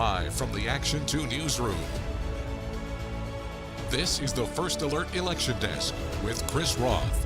Live from the Action 2 newsroom. This is the First Alert Election Desk with Chris Roth.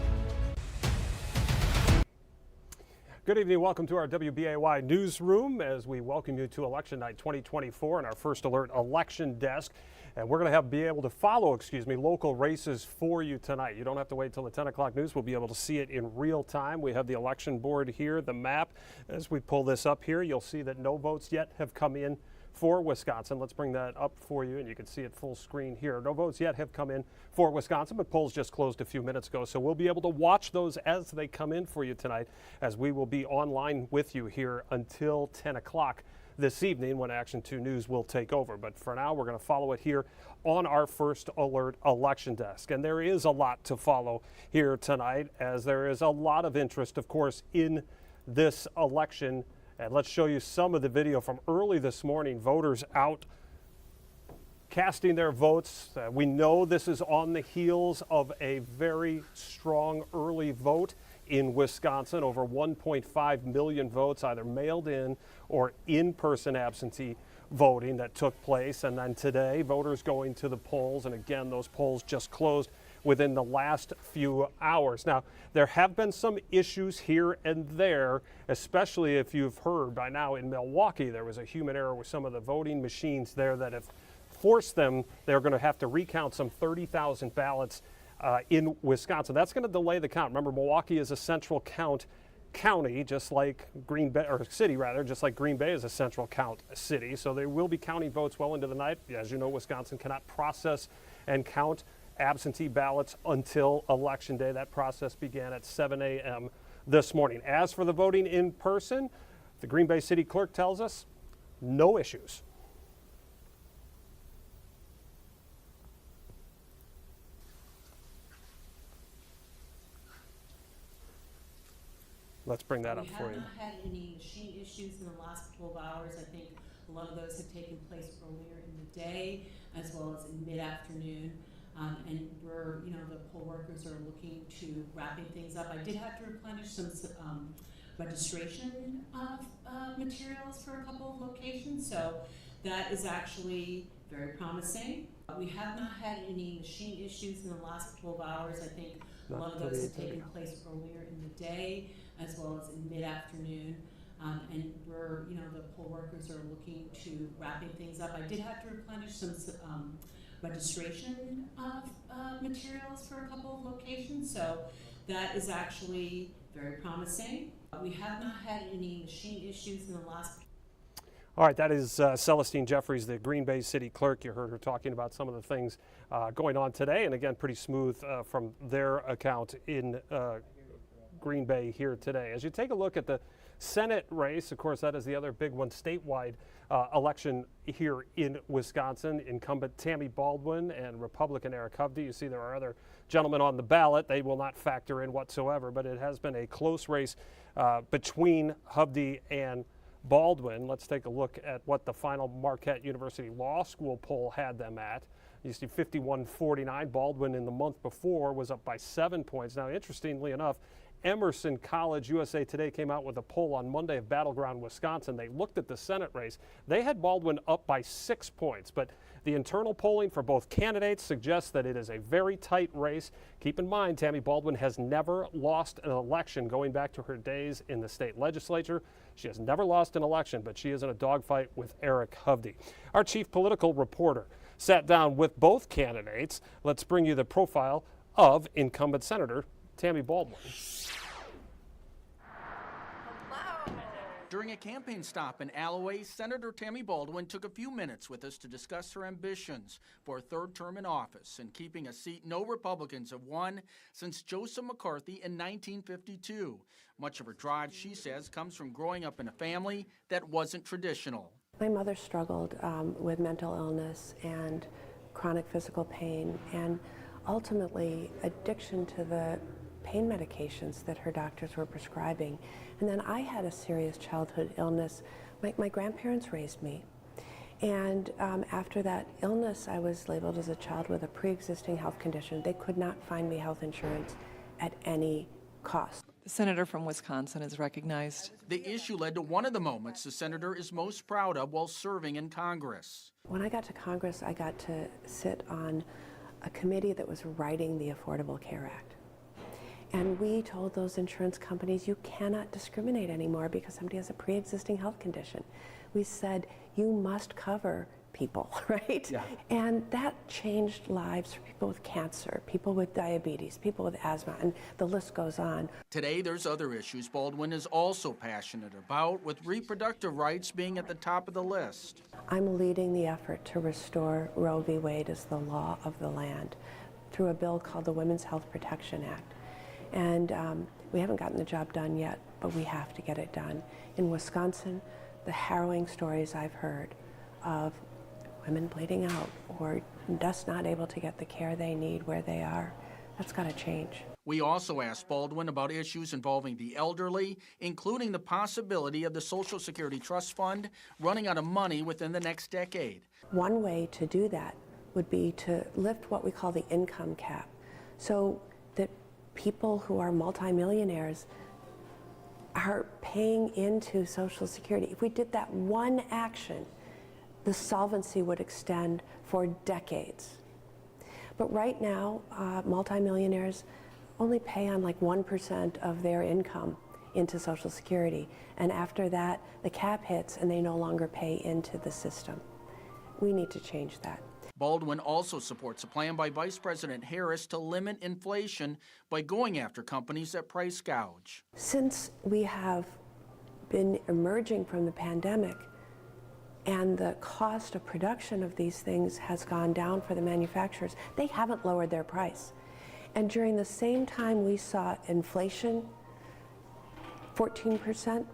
Good evening. Welcome to our Wbay newsroom as we welcome you to Election Night 2024 and our First Alert Election Desk. And we're going to be able to follow, local races for you tonight. You don't have to wait till the 10 o'clock news. We'll be able to see it in real time. We have the election board here, the map. As we pull this up here, you'll see that no votes yet have come in for Wisconsin. Let's bring that up for you, and you can see it full screen here. No votes yet have come in for Wisconsin, but polls just closed a few minutes ago. So we'll be able to watch those as they come in for you tonight, as we will be online with you here until 10 o'clock this evening when Action 2 News will take over. But for now, we're going to follow it here on our First Alert Election Desk. And there is a lot to follow here tonight, as there is a lot of interest, of course, in this election. And let's show you some of the video from early this morning. Voters out casting their votes. We know this is on the heels of a very strong early vote in Wisconsin. Over 1.5 million votes, either mailed in or in-person absentee voting that took place. And then today, voters going to the polls. And again, those polls just closed within the last few hours. Now, there have been some issues here and there, especially if you've heard by now in Milwaukee, there was a human error with some of the voting machines there that have forced them, they're going to have to recount some 30,000 ballots in Wisconsin. That's going to delay the count. Remember, Milwaukee is a central count county, just like Green Bay, or city rather, just like Green Bay is a central count city. So they will be counting votes well into the night. As you know, Wisconsin cannot process and count absentee ballots until Election Day. That process began at 7 a.m. this morning. As for the voting in person, the Green Bay City Clerk tells us no issues. Let's bring that up for you. We have not had any machine issues in the last couple of hours. I think a lot of those have taken place earlier in the day as well as in mid-afternoon. And we're, the poll workers are looking to wrapping things up. I did have to replenish some registration materials for a couple of locations, so that is actually very promising. We have not had any machine issues in the last 12 hours. I think a lot of those have taken place earlier in the day as well as in mid-afternoon. And we're, the poll workers are looking to wrapping things up. I did have to replenish some registration materials for a couple of locations, so that is actually very promising. We have not had any machine issues in the last. All right, that is Celestine Jeffries, the Green Bay City Clerk. You heard her talking about some of the things going on today, and again, pretty smooth from their account in Green Bay here today. As you take a look at the Senate race, of course, that is the other big one, statewide election here in Wisconsin. Incumbent Tammy Baldwin and Republican Eric Hovde. You see there are other gentlemen on the ballot. They will not factor in whatsoever, but it has been a close race between Hovde and Baldwin. Let's take a look at what the final Marquette University Law School poll had them at. You see 51-49. Baldwin in the month before was up by 7 points. Now, interestingly enough, Emerson College USA Today came out with a poll on Monday of Battleground, Wisconsin. They looked at the Senate race. They had Baldwin up by 6 points, but the internal polling for both candidates suggests that it is a very tight race. Keep in mind, Tammy Baldwin has never lost an election going back to her days in the state legislature. She has never lost an election, but she is in a dogfight with Eric Hovde. Our chief political reporter sat down with both candidates. Let's bring you the profile of incumbent Senator Tammy Baldwin. During a campaign stop in Alloway, Senator Tammy Baldwin took a few minutes with us to discuss her ambitions for a third term in office and keeping a seat no Republicans have won since Joseph McCarthy in 1952. Much of her drive, she says, comes from growing up in a family that wasn't traditional. My mother struggled with mental illness and chronic physical pain and ultimately addiction to the pain medications that her doctors were prescribing. And then I had a serious childhood illness. My grandparents raised me. And after that illness, I was labeled as a child with a pre-existing health condition. They could not find me health insurance at any cost. senator from Wisconsin is recognized. The issue led to one of the moments the senator is most proud of while serving in Congress. When I got to Congress, I got to sit on a committee that was writing the Affordable Care Act. And we told those insurance companies, you cannot discriminate anymore because somebody has a pre-existing health condition. We said, you must cover people, right? Yeah. And that changed lives for people with cancer, people with diabetes, people with asthma, and the list goes on. Today, there's other issues Baldwin is also passionate about, with reproductive rights being at the top of the list. I'm leading the effort to restore Roe v. Wade as the law of the land through a bill called the Women's Health Protection Act. And we haven't gotten the job done yet, but we have to get it done. In Wisconsin, the harrowing stories I've heard of women bleeding out or just not able to get the care they need where they are, that's got to change. We also asked Baldwin about issues involving the elderly, including the possibility of the Social Security Trust Fund running out of money within the next decade. One way to do that would be to lift what we call the income cap, so that people who are multimillionaires are paying into Social Security. If we did that one action, the solvency would extend for decades. But right now, multimillionaires only pay on like 1% of their income into Social Security. And after that, the cap hits and they no longer pay into the system. We need to change that. Baldwin also supports a plan by Vice President Harris to limit inflation by going after companies that price gouge. Since we have been emerging from the pandemic, and the cost of production of these things has gone down for the manufacturers, they haven't lowered their price. And during the same time we saw inflation, 14%,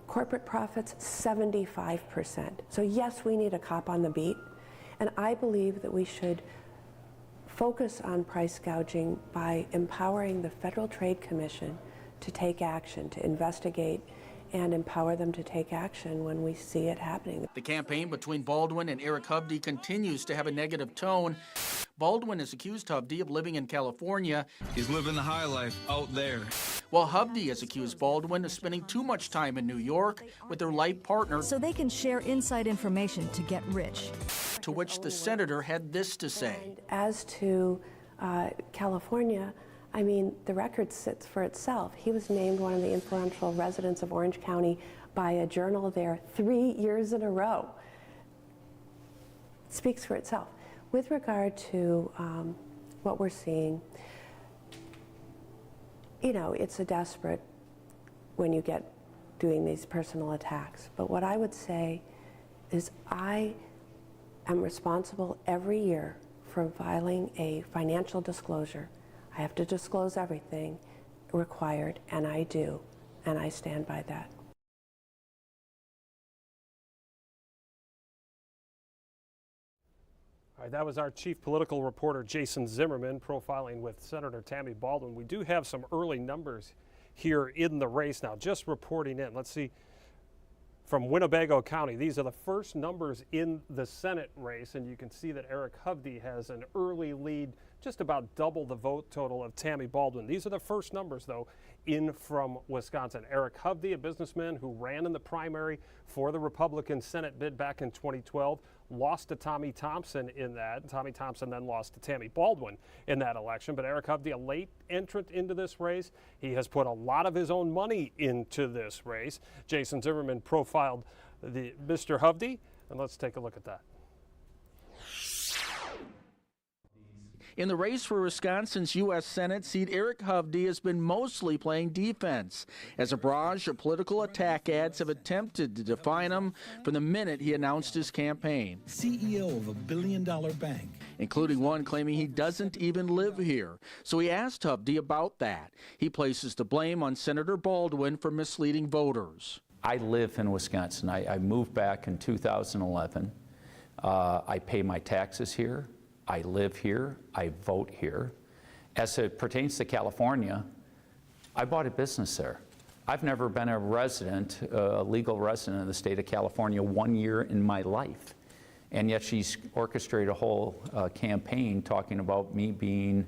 corporate profits, 75%. So yes, we need a cop on the beat, and I believe that we should focus on price gouging by empowering the Federal Trade Commission to take action, to investigate, and empower them to take action when we see it happening. The campaign between Baldwin and Eric Hovde continues to have a negative tone. Baldwin has accused Hovde of living in California. He's living the high life out there. While Hovde has accused Baldwin of spending too much time in New York with their life partner. So they can share inside information to get rich. To which the senator had this to say. And as to California, I mean, the record sits for itself. He was named one of the influential residents of Orange County by a journal there 3 years in a row. It speaks for itself. With regard to what we're seeing, you know, it's a desperate when you get doing these personal attacks. But what I would say is I am responsible every year for filing a financial disclosure. I have to disclose everything required, and I do, and I stand by that. All right, that was our chief political reporter, Jason Zimmerman, profiling with Senator Tammy Baldwin. We do have some early numbers here in the race now, just reporting in. Let's see. From Winnebago County, these are the first numbers in the Senate race, and you can see that Eric Hovde has an early lead, just about double the vote total of Tammy Baldwin. These are the first numbers, though, in from Wisconsin. Eric Hovde, a businessman who ran in the primary for the Republican Senate bid back in 2012, lost to Tommy Thompson in that. Tommy Thompson then lost to Tammy Baldwin in that election. But Eric Hovde, a late entrant into this race, he has put a lot of his own money into this race. Jason Zimmerman profiled the Mr. Hovde, and let's take a look at that. In the race for Wisconsin's U.S. Senate seat, Eric Hovde has been mostly playing defense, as a barrage of political attack ads have attempted to define him from the minute he announced his campaign. CEO of $1 billion bank. Including one claiming he doesn't even live here. So he asked Hovde about that. He places the blame on Senator Baldwin for misleading voters. I live in Wisconsin. I moved back in 2011. I pay my taxes here. I live here, I vote here. As it pertains to California, I bought a business there. I've never been a resident, a legal resident of the state of California 1 year in my life. And yet she's orchestrated a whole campaign talking about me being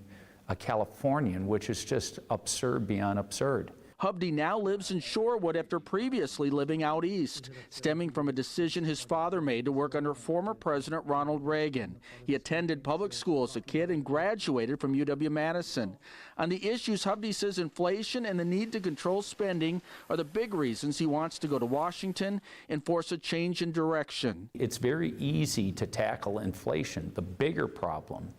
a Californian, which is just absurd beyond absurd. Hovde now lives in Shorewood after previously living out east, stemming from a decision his father made to work under former President Ronald Reagan. He attended public school as a kid and graduated from UW-Madison. On the issues, Hovde says inflation and the need to control spending are the big reasons he wants to go to Washington and force a change in direction. It's very easy to tackle inflation. The bigger problem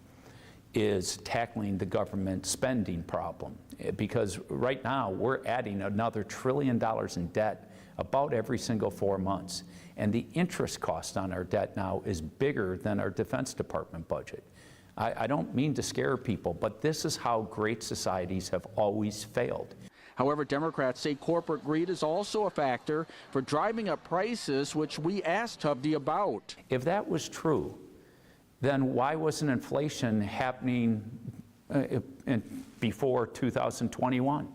is tackling the government spending problem, because right now we're adding another $1 trillion in debt about every single 4 months, and the interest cost on our debt now is bigger than our Defense Department budget. I don't mean to scare people, but this is how great societies have always failed. However, Democrats say corporate greed is also a factor for driving up prices, which we asked Hovde about. If that was true, then why wasn't inflation happening before 2021?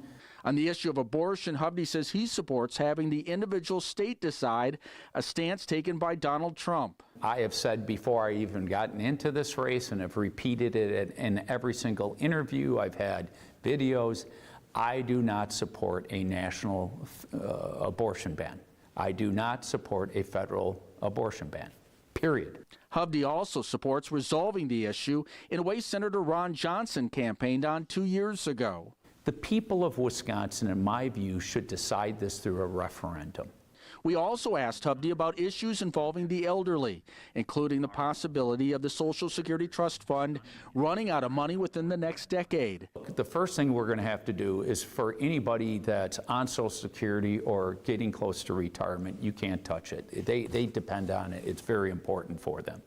On the issue of abortion, Hovde says he supports having the individual state decide, a stance taken by Donald Trump. I have said before I even gotten into this race, and have repeated it in every single interview, I've had videos, I do not support a national abortion ban. I do not support a federal abortion ban, period. Hovde also supports resolving the issue in a way Senator Ron Johnson campaigned on 2 years ago. The people of Wisconsin, in my view, should decide this through a referendum. We also asked Hovde about issues involving the elderly, including the possibility of the Social Security Trust Fund running out of money within the next decade. The first thing we're going to have to do is, for anybody that's on Social Security or getting close to retirement, you can't touch it. They depend on it. It's very important for them.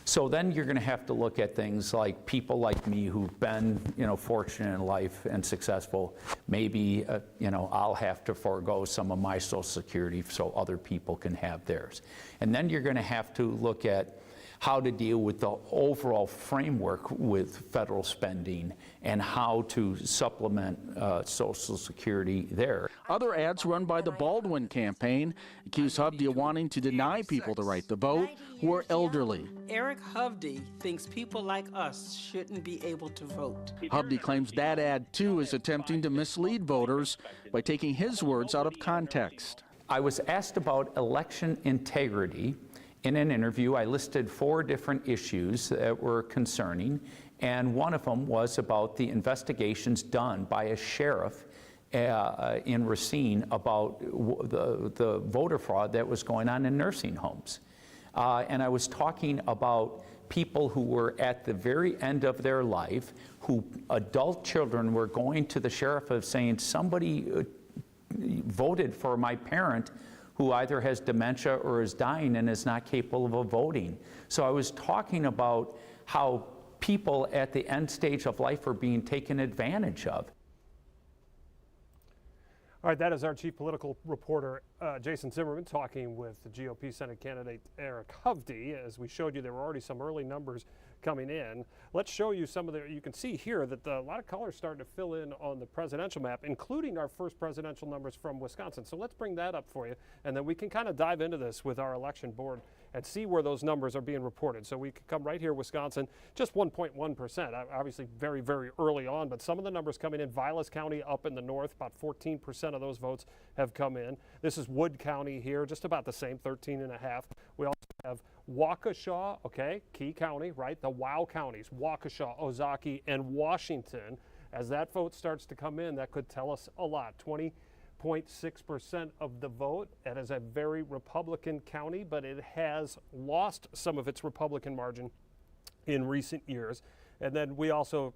So then you're going to have to look at things like people like me who've been, fortunate in life and successful. Maybe, I'll have to forego some of my Social Security so other people can have theirs. And then you're going to have to look at how to deal with the overall framework with federal spending and how to supplement Social Security there. Other ads run by the Baldwin campaign accuse Hovde of wanting to deny people the right to vote who are elderly. Eric Hovde thinks people like us shouldn't be able to vote. Hovde claims that ad, too, is attempting to mislead voters by taking his words out of context. I was asked about election integrity. In an interview, I listed 4 different issues that were concerning, and one of them was about the investigations done by a sheriff in Racine about the voter fraud that was going on in nursing homes. And I was talking about people who were at the very end of their life, who adult children were going to the sheriff of saying, somebody voted for my parent who either has dementia or is dying and is not capable of voting. So I was talking about how people at the end stage of life are being taken advantage of. All right, that is our chief political reporter, Jason Zimmerman, talking with the GOP Senate candidate Eric Hovde. As we showed you, there were already some early numbers coming in. Let's show you some of the, you can see here that a lot of colors starting to fill in on the presidential map, including our first presidential numbers from Wisconsin. So let's bring that up for you, and then we can kind of dive into this with our election board and see where those numbers are being reported. So we could come right here, Wisconsin, just 1.1%, obviously very, very early on, but some of the numbers coming in. Vilas County up in the north, about 14% of those votes have come in. This is Wood County here, just about the same, 13.5. We also have Waukesha, okay, Key County, right? The WOW counties, Waukesha, Ozaukee, and Washington. As that vote starts to come in, that could tell us a lot. 20.6% of the vote. It is a very Republican county, but it has lost some of its Republican margin in recent years. And then we also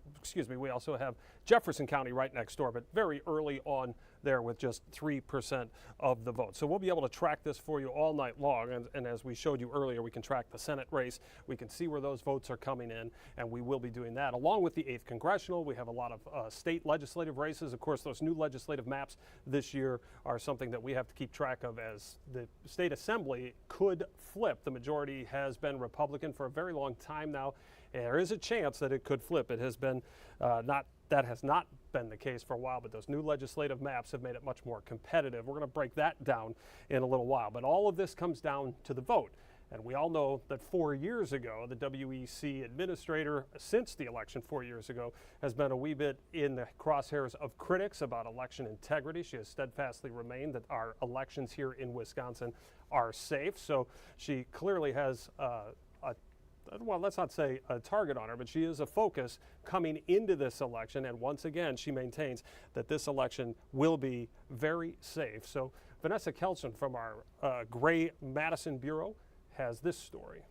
have Jefferson County right next door, but very early on there with just 3% of the vote. So we'll be able to track this for you all night long. And as we showed you earlier, we can track the Senate race. We can see where those votes are coming in, and we will be doing that. Along with the 8th Congressional, we have a lot of state legislative races. Of course, those new legislative maps this year are something that we have to keep track of, as the state assembly could flip. The majority has been Republican for a very long time now. There is a chance that it could flip. It has been that has not been the case for a while, but those new legislative maps have made it much more competitive. We're going to break that down in a little while. But all of this comes down to the vote. And we all know that 4 years ago, the WEC administrator, since the election 4 years ago, has been a wee bit in the crosshairs of critics about election integrity. She has steadfastly remained that our elections here in Wisconsin are safe. So she clearly has well, let's not say a target on her, but she is a focus coming into this election. And once again, she maintains that this election will be very safe. So Vanessa Kelson from our Gray Madison Bureau has this story.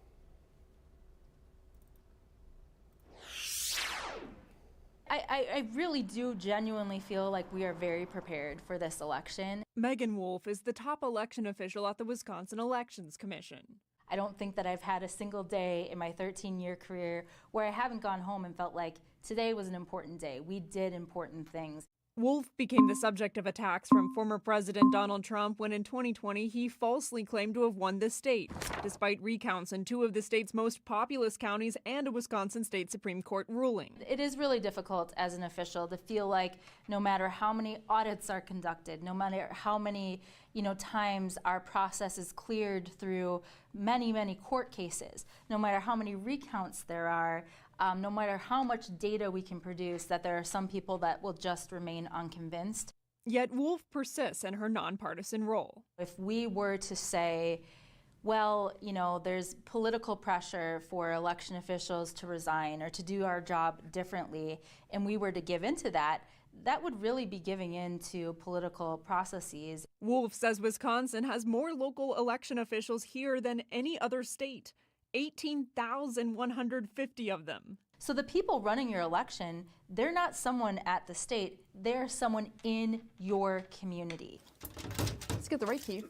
I really do genuinely feel like we are very prepared for this election. Megan Wolf is the top election official at the Wisconsin Elections Commission. I don't think that I've had a single day in my 13-year career where I haven't gone home and felt like today was an important day. We did important things. Wolf became the subject of attacks from former President Donald Trump when in 2020 he falsely claimed to have won the state, despite recounts in 2 of the state's most populous counties and a Wisconsin State Supreme Court ruling. It is really difficult as an official to feel like no matter how many audits are conducted, no matter how many times our process is cleared through many court cases, no matter how many recounts there are, no matter how much data we can produce, that there are some people that will just remain unconvinced. Yet Wolf persists in her nonpartisan role. If we were to say, well, there's political pressure for election officials to resign or to do our job differently, and we were to give into that, that would really be giving in to political processes. Wolf says Wisconsin has more local election officials here than any other state. 18,150 of them. So the people running your election, they're not someone at the state, they're someone in your community. Let's get the right key.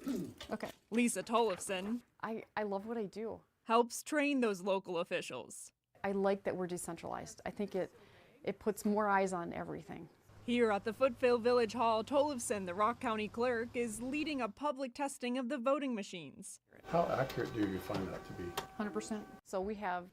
Okay. Lisa Tollefson. I love what I do. Helps train those local officials. I like that we're decentralized. I think it puts more eyes on everything. Here at the Footville Village Hall, Tollefson, the Rock County clerk, is leading a public testing of the voting machines. How accurate do you find that to be? 100%. So we have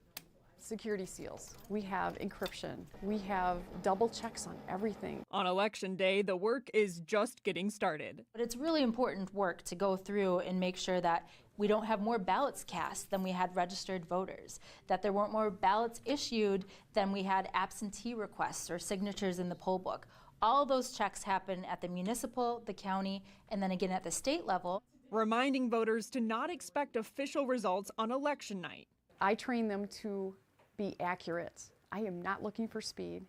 security seals, we have encryption, we have double checks on everything. On election day, the work is just getting started. But it's really important work to go through and make sure that we don't have more ballots cast than we had registered voters, that there weren't more ballots issued than we had absentee requests or signatures in the poll book. All those checks happen at the municipal, the county, and then again at the state level. Reminding voters to not expect official results on election night. I train them to be accurate. I am not looking for speed.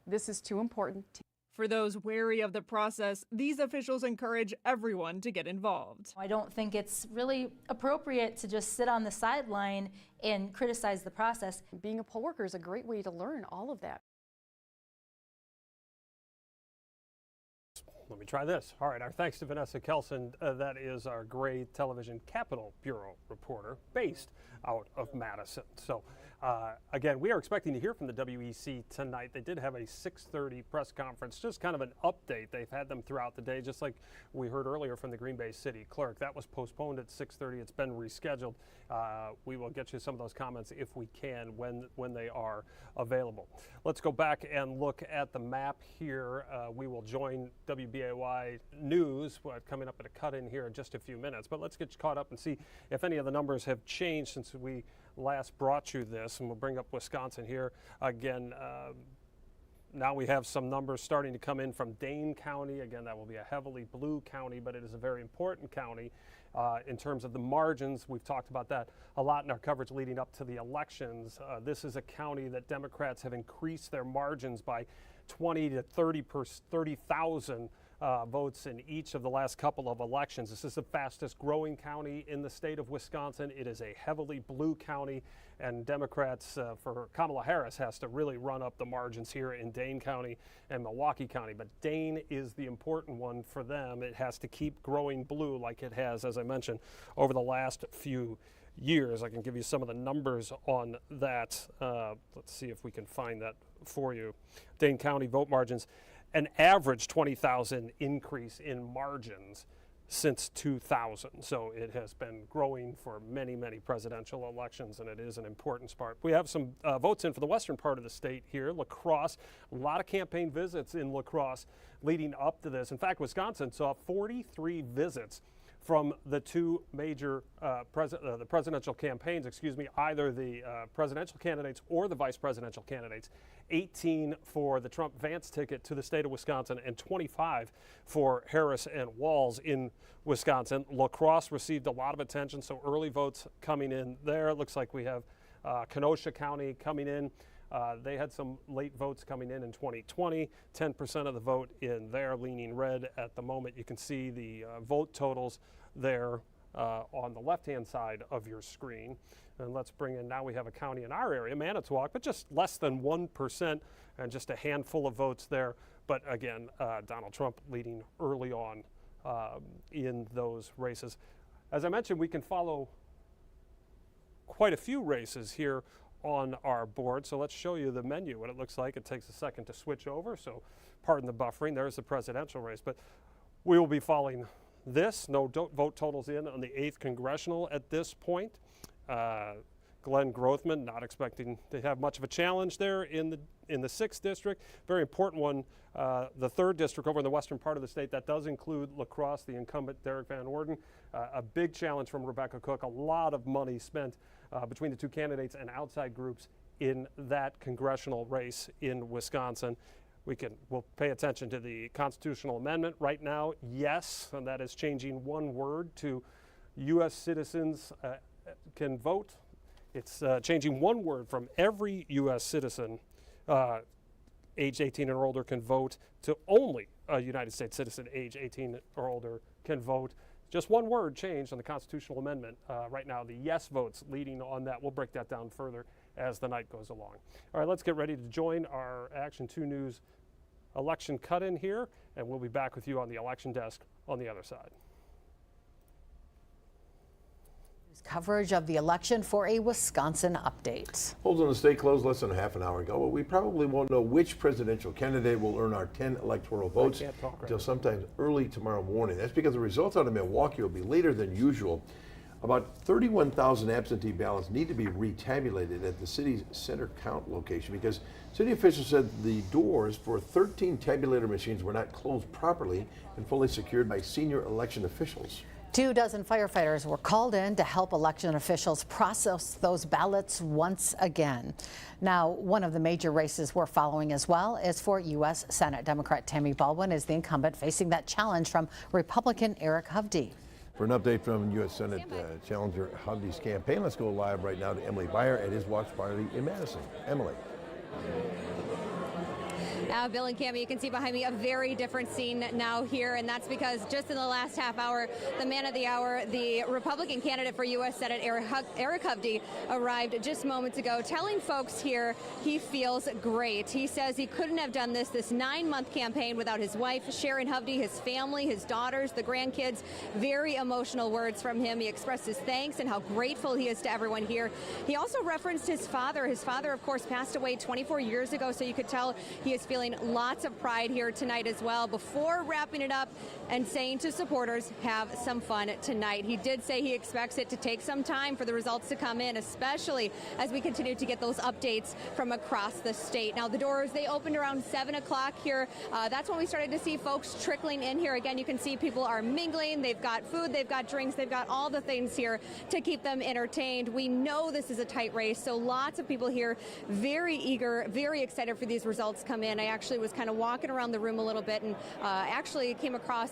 This is too important. For those wary of the process, these officials encourage everyone to get involved. I don't think it's really appropriate to just sit on the sideline and criticize the process. Being a poll worker is a great way to learn all of that. Let me try this. All right, our thanks to Vanessa Kelson. That is our Gray Television Capitol Bureau reporter based out of Madison. So again, we are expecting to hear from the WEC tonight. They did have a 6:30 press conference, just kind of an update. They've had them throughout the day, just like we heard earlier from the Green Bay City Clerk. That was postponed at 6:30. It's been rescheduled. We will get you some of those comments if we can when they are available. Let's go back and look at the map here. We will join WBAY News coming up at a cut-in here in just a few minutes. But let's get you caught up and see if any of the numbers have changed since we last brought you this. And we'll bring up Wisconsin here again. Now we have some numbers starting to come in from Dane County. Again, that will be a heavily blue county, but it is a very important county in terms of the margins. We've talked about that a lot in our coverage leading up to the elections. This is a county that Democrats have increased their margins by 20 to 30,000 votes in each of the last couple of elections. This is the fastest growing county in the state of Wisconsin. It is a heavily blue county, and Democrats for Kamala Harris has to really run up the margins here in Dane County and Milwaukee County. But Dane is the important one for them. It has to keep growing blue like it has, as I mentioned, over the last few years. I can give you some of the numbers on that. Let's see if we can find that for you. Dane County vote margins, an average 20,000 increase in margins since 2000. So it has been growing for many, many presidential elections, and it is an important part. We have some votes in for the western part of the state here. La Crosse, a lot of campaign visits in La Crosse leading up to this. In fact, Wisconsin saw 43 visits from the two major the presidential campaigns, either the presidential candidates or the vice presidential candidates. 18 for the Trump-Vance ticket to the state of Wisconsin and 25 for Harris and Walz in Wisconsin. La Crosse received a lot of attention, so early votes coming in there. It looks like we have Kenosha County coming in. They had some late votes coming in 2020, 10% of the vote in there, leaning red at the moment. You can see the vote totals there on the left-hand side of your screen. And let's bring in, now we have a county in our area, Manitowoc, but just less than 1% and just a handful of votes there. But again, Donald Trump leading early on in those races. As I mentioned, we can follow quite a few races here on our board. So let's show you the menu, what it looks like. It takes a second to switch over, so pardon the buffering. There's the presidential race, but we will be following this. No vote totals in on the 8th Congressional at this point. Glenn Grothman not expecting to have much of a challenge there in the 6th district. Very important one, the 3rd district over in the western part of the state. That does include La Crosse, the incumbent Derek Van Orden. A big challenge from Rebecca Cook. A lot of money spent between the two candidates and outside groups in that congressional race in Wisconsin. We'll pay attention to the constitutional amendment right now. Yes, and that is changing one word to U.S. citizens can vote. It's changing one word from every U.S. citizen age 18 or older can vote to only a United States citizen age 18 or older can vote. Just one word changed on the constitutional amendment. Right now, the yes votes leading on that. We'll break that down further as the night goes along. All right, let's get ready to join our Action 2 News election cut-in here, and we'll be back with you on the election desk on the other side. Coverage of the election for a Wisconsin update. Polls in the state closed less than half an hour ago, but we probably won't know which presidential candidate will earn our 10 electoral votes until sometime early tomorrow morning. That's because the results out of Milwaukee will be later than usual. About 31,000 absentee ballots need to be retabulated at the city's center count location because city officials said the doors for 13 tabulator machines were not closed properly and fully secured by senior election officials. 24 firefighters were called in to help election officials process those ballots once again. Now, one of the major races we're following as well is for U.S. Senate. Democrat Tammy Baldwin is the incumbent facing that challenge from Republican Eric Hovde. For an update from U.S. Senate challenger Hovde's campaign, let's go live right now to Emily Beyer at his watch party in Madison. Emily. Bill and Cammie, you can see behind me a very different scene now here, and that's because just in the last half hour, the man of the hour, the Republican candidate for U.S. Senate, Eric Hovde, arrived just moments ago, telling folks here he feels great. He says he couldn't have done this 9-month campaign without his wife, Sharon Hovde, his family, his daughters, the grandkids. Very emotional words from him. He expressed his thanks and how grateful he is to everyone here. He also referenced his father. His father, of course, passed away 24 years ago, so you could tell he is feeling lots of pride here tonight as well. Before wrapping it up and saying to supporters, have some fun tonight. He did say he expects it to take some time for the results to come in, especially as we continue to get those updates from across the state. Now, the doors, they opened around 7 o'clock here. That's when we started to see folks trickling in here. Again, you can see people are mingling. They've got food, they've got drinks, they've got all the things here to keep them entertained. We know this is a tight race, so lots of people here very eager, very excited for these results to come in. I actually was kind of walking around the room a little bit and actually came across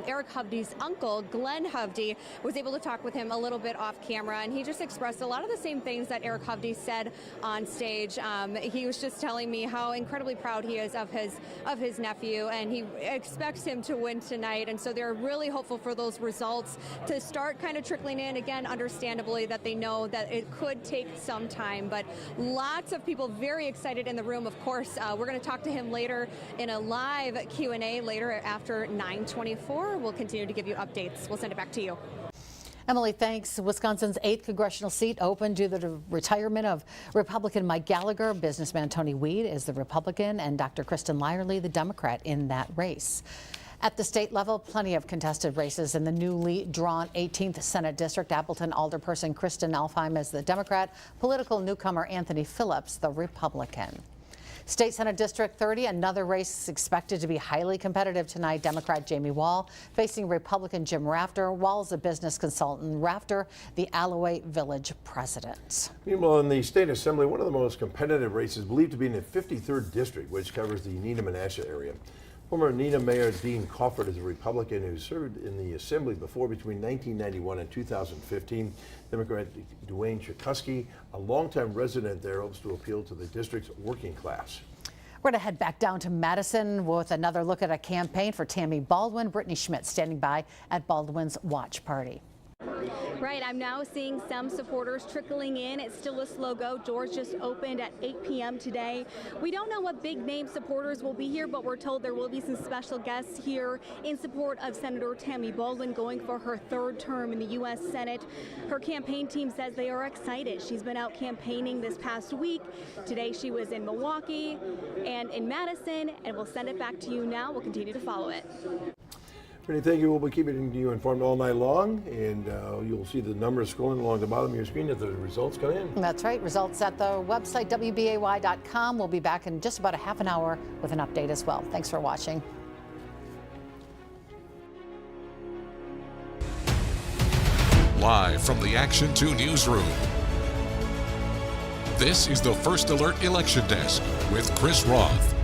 Eric Hovde's uncle, Glenn Hovde, was able to talk with him a little bit off camera, and he just expressed a lot of the same things that Eric Hovde said on stage. He was just telling me how incredibly proud he is of his nephew, and he expects him to win tonight, and so they're really hopeful for those results to start kind of trickling in. Again, understandably, that they know that it could take some time, but lots of people very excited in the room. Of course, we're going to talk to him later in a live Q&A later after 9:24. We'll continue to give you updates. We'll send it back to you. Emily, thanks. Wisconsin's 8th congressional seat open due to the retirement of Republican Mike Gallagher. Businessman Tony Wied is the Republican, and Dr. Kristen Lyerly, the Democrat, in that race. At the state level, plenty of contested races in the newly drawn 18th Senate District. Appleton alderperson Kristen Alfheim is the Democrat, political newcomer Anthony Phillips, the Republican. State Senate District 30, another race is expected to be highly competitive tonight. Democrat Jamie Wall facing Republican Jim Rafter. Wall is a business consultant. Rafter, the Alloway Village president. Meanwhile, in the state assembly, one of the most competitive races believed to be in the 53rd district, which covers the Needham-Menasha area. Former Needham Mayor Dean Crawford is a Republican who served in the assembly before between 1991 and 2015. Democrat Dwayne Chikuski, a longtime resident there, hopes to appeal to the district's working class. We're going to head back down to Madison with another look at a campaign for Tammy Baldwin. Brittany Schmidt standing by at Baldwin's watch party. Right, I'm now seeing some supporters trickling in. It's still a slow go. Doors just opened at 8 p.m. today. We don't know what big name supporters will be here, but we're told there will be some special guests here in support of Senator Tammy Baldwin going for her third term in the U.S. Senate. Her campaign team says they are excited. She's been out campaigning this past week. Today she was in Milwaukee and in Madison, and we'll send it back to you now. We'll continue to follow it. Brittany, thank you. We'll be keeping you informed all night long, and you'll see the numbers scrolling along the bottom of your screen as the results come in. That's right. Results at the website, wbay.com. We'll be back in just about a half an hour with an update as well. Thanks for watching. Live from the Action 2 newsroom. This is the First Alert Election Desk with Chris Roth.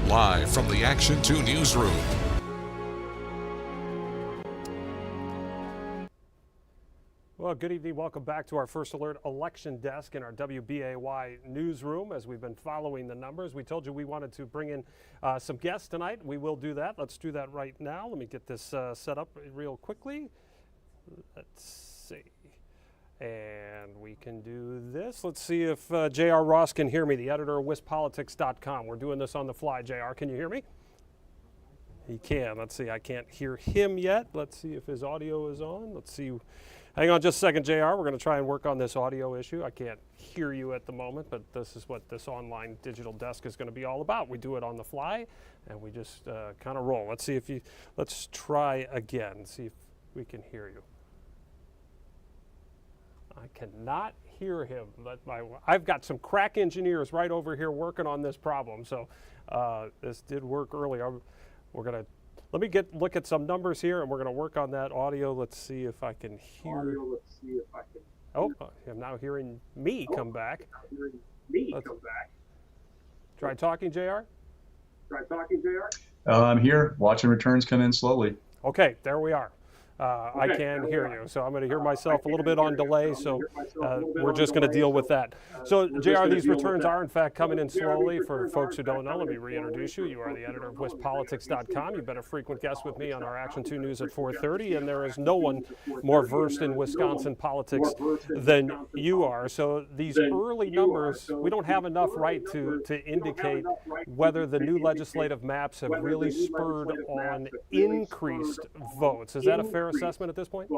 Live from the Action 2 newsroom. Well, good evening. Welcome back to our First Alert Election Desk in our WBAY newsroom. As we've been following the numbers, we told you we wanted to bring in some guests tonight. We will do that. Let's do that right now. Let me get this set up real quickly. Let's see. And we can do this. Let's see if J.R. Ross can hear me, the editor of WisPolitics.com. We're doing this on the fly. J.R., can you hear me? He can. Let's see. I can't hear him yet. Let's see if his audio is on. Let's see. Hang on just a second, J.R. We're going to try and work on this audio issue. I can't hear you at the moment, but this is what this online digital desk is going to be all about. We do it on the fly, and we just kind of roll. Let's see if let's try again, see if we can hear you. I cannot hear him. I've got some crack engineers right over here working on this problem. So this did work earlier. Let me look at some numbers here, and we're gonna work on that audio. Let's see if I can hear. Oh, I'm now hearing me come back. Try talking, JR. I'm here. Watching returns come in slowly. Okay, there we are. I can hear you, so I'm going to hear myself a little bit on delay, so we're just going to deal with that. So, JR, these returns are, in fact, coming in slowly. For folks who don't know, let me reintroduce you. You are the editor of WisPolitics.com. You've been a frequent guest with me on our Action 2 News at 4:30, and there is no one more versed in Wisconsin politics than you are. So these early numbers, we don't have enough to indicate whether the new legislative maps have really spurred on increased votes. Is that a fair assessment at this point?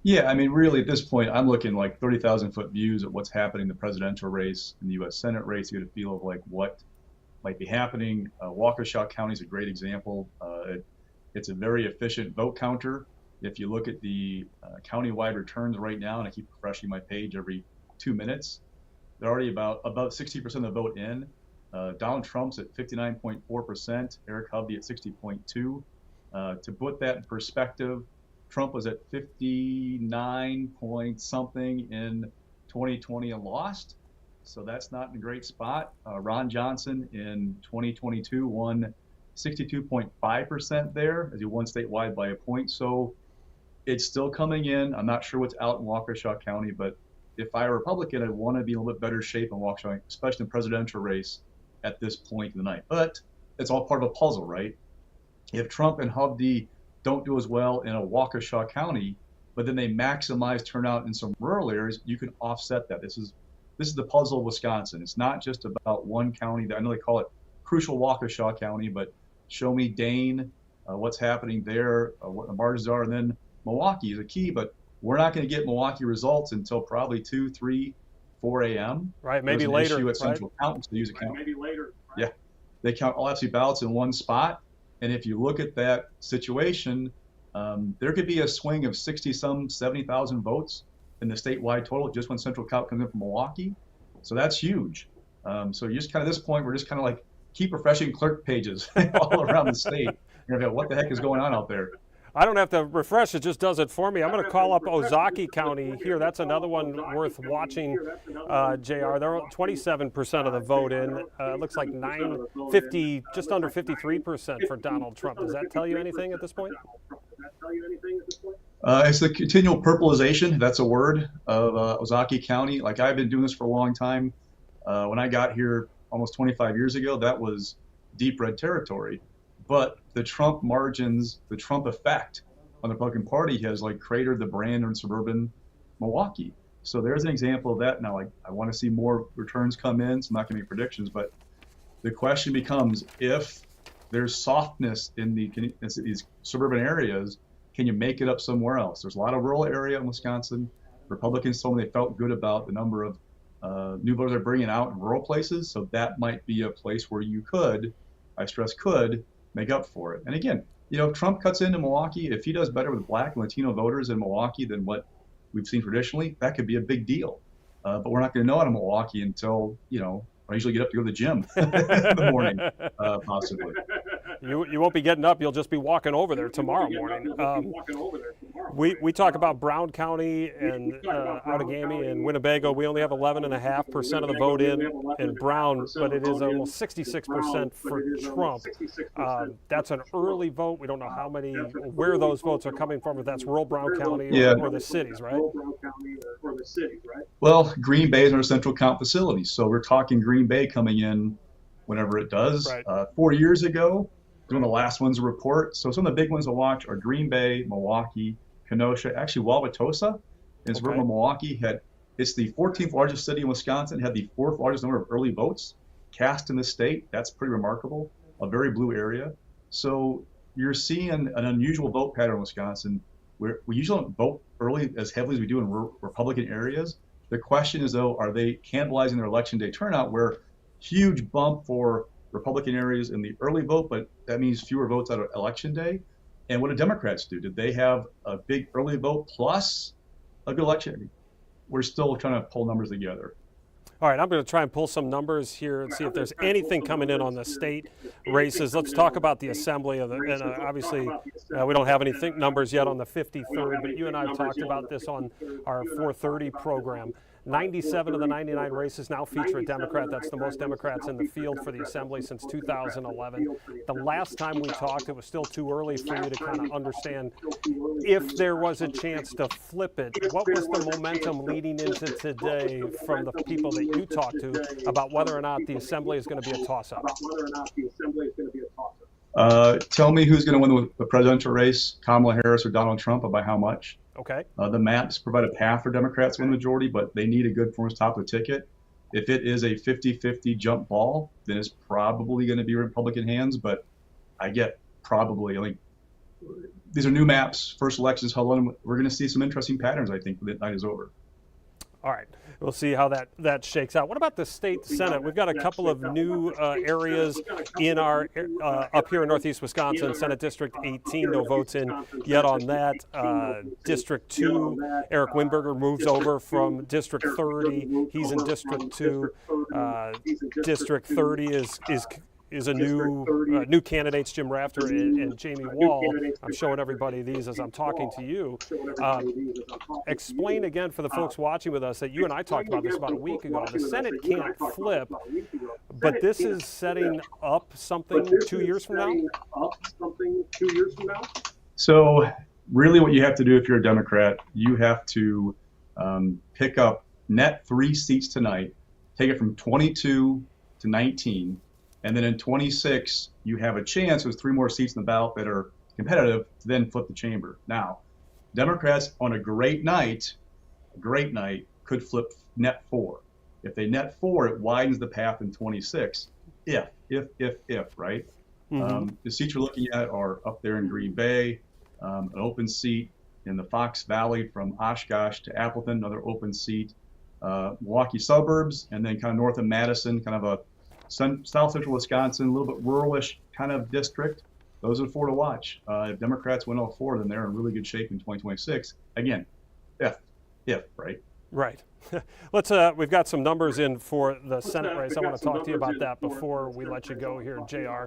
Yeah, I mean, really, at this point, I'm looking like 30,000-foot views at what's happening in the presidential race, in the U.S. Senate race. You get a feel of like what might be happening. Waukesha County is a great example. It's a very efficient vote counter. If you look at the county-wide returns right now, and I keep refreshing my page every 2 minutes, they're already about 60% of the vote in. Donald Trump's at 59.4%, Eric Hovde at 60.2%. To put that in perspective, Trump was at 59 point something in 2020 and lost, so that's not in a great spot. Ron Johnson in 2022 won 62.5% there, as he won statewide by a point. So it's still coming in. I'm not sure what's out in Waukesha County, but if I were a Republican, I'd want to be in a little bit better shape in Waukesha, especially in the presidential race at this point in the night. But it's all part of a puzzle, right? If Trump and Hovde don't do as well in a Waukesha County, but then they maximize turnout in some rural areas, you can offset that. This is the puzzle of Wisconsin. It's not just about one county. I know they call it crucial Waukesha County, but show me Dane, what's happening there, what the margins are, and then Milwaukee is a key, but we're not going to get Milwaukee results until probably 2, 3, 4 a.m. Right, maybe There's an later. issue at Central Accountants to use a count. Maybe later. Right? Yeah, they count all absentee ballots in one spot. And if you look at that situation, there could be a swing of 70,000 votes in the statewide total just when Central Count comes in from Milwaukee. So that's huge. So you're just kind of at this point, we're just kind of like keep refreshing clerk pages all around the state. You're gonna go, what the heck is going on out there? I don't have to refresh, it just does it for me. I'm going to call up Ozaukee County here. That's another one worth watching, JR. They're 27% of the vote in. Looks like 50, just under 53% for Donald Trump. Does that tell you anything at this point? It's the continual purpleization, that's a word, of Ozaukee County. Like, I've been doing this for a long time. When I got here almost 25 years ago, that was deep red territory. But the Trump margins, the Trump effect on the Republican Party has like cratered the brand in suburban Milwaukee. So there's an example of that. Now, I want to see more returns come in, so I'm not going to make predictions, but the question becomes, if there's softness in these suburban areas, can you make it up somewhere else? There's a lot of rural area in Wisconsin. Republicans told me they felt good about the number of new voters they're bringing out in rural places, so that might be a place where you could, I stress could, make up for it. And again, if Trump cuts into Milwaukee, if he does better with Black and Latino voters in Milwaukee than what we've seen traditionally, that could be a big deal. But we're not going to know out of Milwaukee until, I usually get up to go to the gym in the morning, possibly. You won't be getting up. You'll just be walking over there tomorrow morning. We talk about Brown County and Outagamie and Winnebago. We only have 11.5% of the vote in Brown, but it is almost 66% for Trump. That's an early vote. We don't know where those votes are coming from, if that's rural Brown County or the cities, right? Well, Green Bay is our central count facility, so we're talking Green Bay coming in whenever it does. Right. 4 years ago, one of the last ones to report. So some of the big ones to watch are Green Bay, Milwaukee, Kenosha. Actually, Wauwatosa in suburban Milwaukee it's the 14th largest city in Wisconsin, had the 4th largest number of early votes cast in the state. That's pretty remarkable. A very blue area. So you're seeing an unusual vote pattern in Wisconsin where we usually don't vote early as heavily as we do in Republican areas. The question is, though, are they cannibalizing their election day turnout, where huge bump for Republican areas in the early vote, but that means fewer votes out of election day? And what do Democrats do? Did they have a big early vote plus a good election? We're still trying to pull numbers together. All right, I'm going to try and pull some numbers here and see if there's anything coming in on the state races. Let's talk about the assembly and obviously we don't have any numbers yet on the 53rd, but you and I have talked about this on our 4:30 program. 97 of the 99 races now feature a Democrat. That's the most Democrats in the field for the assembly since 2011. The last time we talked, it was still too early for you to kind of understand if there was a chance to flip it. What was the momentum leading into today from the people that you talked to about whether or not the assembly is going to be a toss-up? Tell me who's going to win the presidential race, Kamala Harris or Donald Trump, and by how much. Okay. The maps provide a path for Democrats to win the majority, but they need a good performance top of the ticket. If it is a 50-50 jump ball, then it's probably going to be Republican hands, but I get probably. I think these are new maps, first elections, we're going to see some interesting patterns, I think, when the night is over. All right. We'll see how that shakes out. What about the state Senate? We've got a couple of new areas in our up here in Northeast Wisconsin, Senate District 18. No votes in yet on that. District 2, Eric Wimberger moves over from District 30. He's in District 2. District 30 is a new candidates, Jim Rafter and Jamie Wall. I'm showing everybody these as I'm talking to you. Explain again for the folks watching with us that you and I talked about this about a week ago. The Senate can't flip, but this is setting up something 2 years from now? So really what you have to do if you're a Democrat, you have to pick up net 3 seats tonight, take it from 22 to 19, and then in 26, you have a chance with 3 more seats in the ballot that are competitive to then flip the chamber. Now, Democrats on a great night, could flip net 4. If they net 4, it widens the path in 26. If, right? Mm-hmm. The seats you're looking at are up there in Green Bay, an open seat in the Fox Valley from Oshkosh to Appleton, another open seat, Milwaukee suburbs, and then kind of north of Madison, kind of a south central Wisconsin, a little bit ruralish kind of district. Those are 4 to watch. If Democrats win all 4, then they're in really good shape in 2026. Again, if, right? Right. Let's. We've got some numbers in for the Senate race. I want to talk to you about that before we let you go here, JR.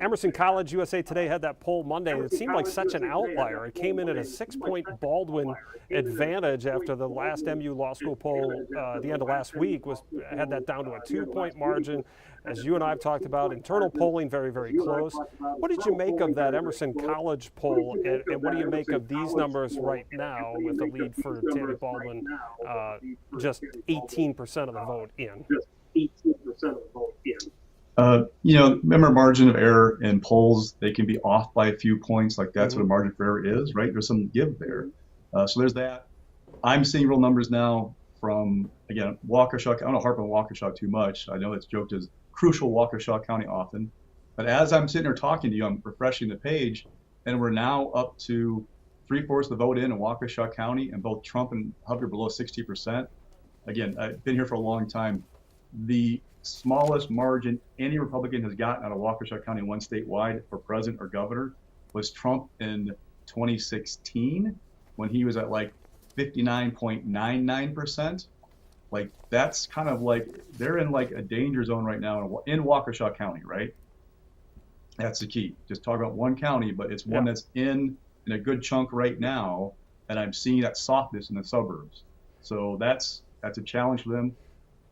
Emerson College USA Today had that poll Monday. It seemed like such an outlier. It came in at a 6-point Baldwin advantage after the last MU Law School poll the end of last week had that down to a 2-point margin. As you and I have talked about, internal polling very, very close. What did you make of that Emerson College poll, and what do you make of these numbers right now with the lead for Tammy Baldwin, just 18% of the vote in? Remember, margin of error in polls, they can be off by a few points. Like that's what a margin for error is, right? There's some give there. So there's that. I'm seeing real numbers now from, again, Waukesha. I don't want to harp on Waukesha too much. I know it's joked as crucial Waukesha County often. But as I'm sitting here talking to you, I'm refreshing the page, and we're now up to 3/4 of the vote in Waukesha County, and both Trump and Hovde are below 60%. Again, I've been here for a long time. The smallest margin any Republican has gotten out of Waukesha County, one statewide, for president or governor was Trump in 2016, when he was at like 59.99%. Like that's kind of like they're in like a danger zone right now in Waukesha County, right? That's the key. Just talk about one county, but it's one that's in a good chunk right now, and I'm seeing that softness in the suburbs. So that's a challenge for them.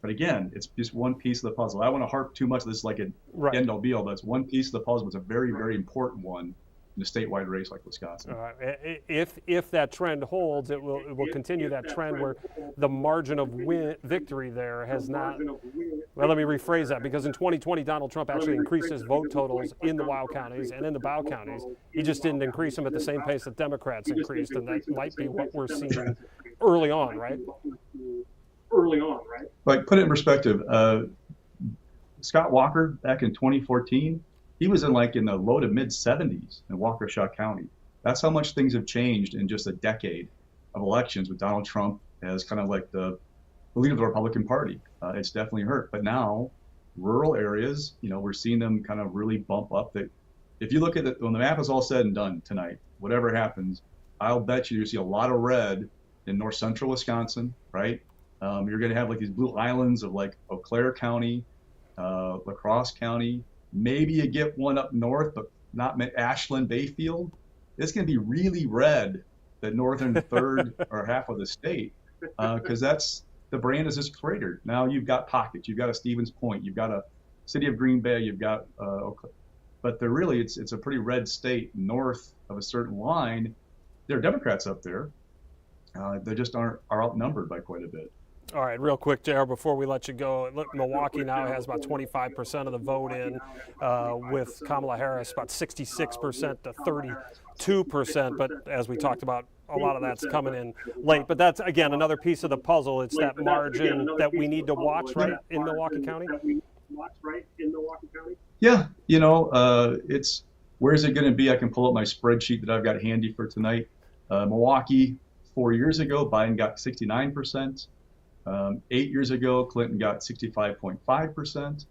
But again, it's just one piece of the puzzle. I don't want to harp too much. This is like an end all be all, but it's one piece of the puzzle. It's a very, very important one in a statewide race like Wisconsin. If that trend holds, it will continue that trend where the margin of victory there has not. Well, let me rephrase that, because in 2020, Donald Trump actually increased his vote totals in the Wild counties and in the Bow counties. He just didn't increase them at the same pace that Democrats increased, and that might be what we're seeing early on, right? Like, put it in perspective. Scott Walker back in 2014. He was in the low to mid 70s in Waukesha County. That's how much things have changed in just a decade of elections with Donald Trump as kind of like the leader of the Republican Party. It's definitely hurt. But now, rural areas, we're seeing them kind of really bump up. That if you look at it, when the map is all said and done tonight, whatever happens, I'll bet you see a lot of red in north central Wisconsin, right? You're going to have like these blue islands of like Eau Claire County, La Crosse County. Maybe you get one up north, but not Ashland, Bayfield. It's going to be really red, the northern third or half of the state, because that's the brand is just cratered. Now you've got pockets. You've got a Stevens Point. You've got a city of Green Bay. You've got, but they're really it's a pretty red state north of a certain line. There are Democrats up there. They just are outnumbered by quite a bit. All right, real quick, JR, before we let you go, look, Milwaukee now has about 25% of the vote in, with Kamala Harris about 66% to 32%. But as we talked about, a lot of that's coming in late. But that's, again, another piece of the puzzle. It's that margin that we need to watch, right, in Milwaukee County? Yeah, it's where's it going to be? I can pull up my spreadsheet that I've got handy for tonight. Milwaukee, 4 years ago, Biden got 69%. 8 years ago, Clinton got 65.5%.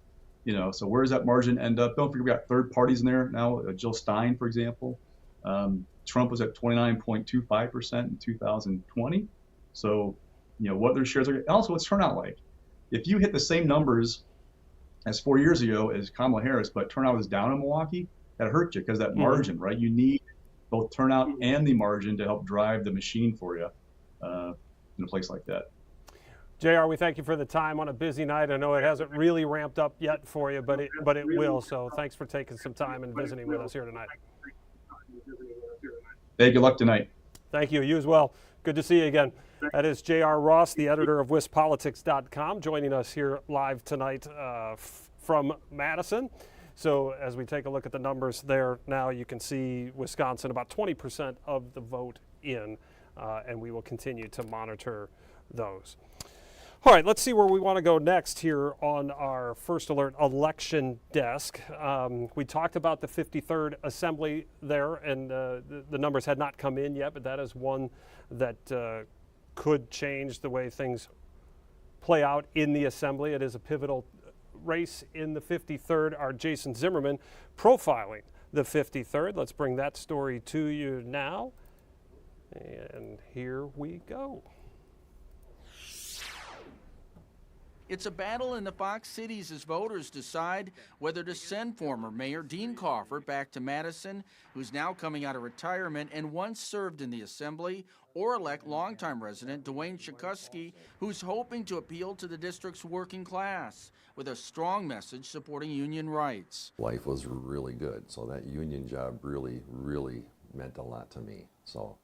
So where does that margin end up? Don't forget we got third parties in there now. Jill Stein, for example. Trump was at 29.25% in 2020. So, what their shares are. And also, what's turnout like? If you hit the same numbers as 4 years ago as Kamala Harris, but turnout is down in Milwaukee, that hurt you because that margin, right? You need both turnout and the margin to help drive the machine for you in a place like that. JR, we thank you for the time on a busy night. I know it hasn't really ramped up yet for you, but it will. So thanks for taking some time and visiting with us here tonight. Hey, good luck tonight. Thank you. You as well. Good to see you again. That is J.R. Ross, the editor of WisPolitics.com, joining us here live tonight from Madison. So as we take a look at the numbers there now, you can see Wisconsin about 20% of the vote in, and we will continue to monitor those. All right, let's see where we want to go next here on our First Alert election desk. We talked about the 53rd Assembly there, and the numbers had not come in yet, but that is one that could change the way things play out in the Assembly. It is a pivotal race in the 53rd. Our Jason Zimmerman profiling the 53rd. Let's bring that story to you now. And here we go. It's a battle in the Fox cities as voters decide whether to send former Mayor Dean Crawford back to Madison, who's now coming out of retirement and once served in the Assembly, or elect longtime resident Dwayne Chikuski, who's hoping to appeal to the district's working class with a strong message supporting union rights. Life was really good, so that union job really meant a lot to me. So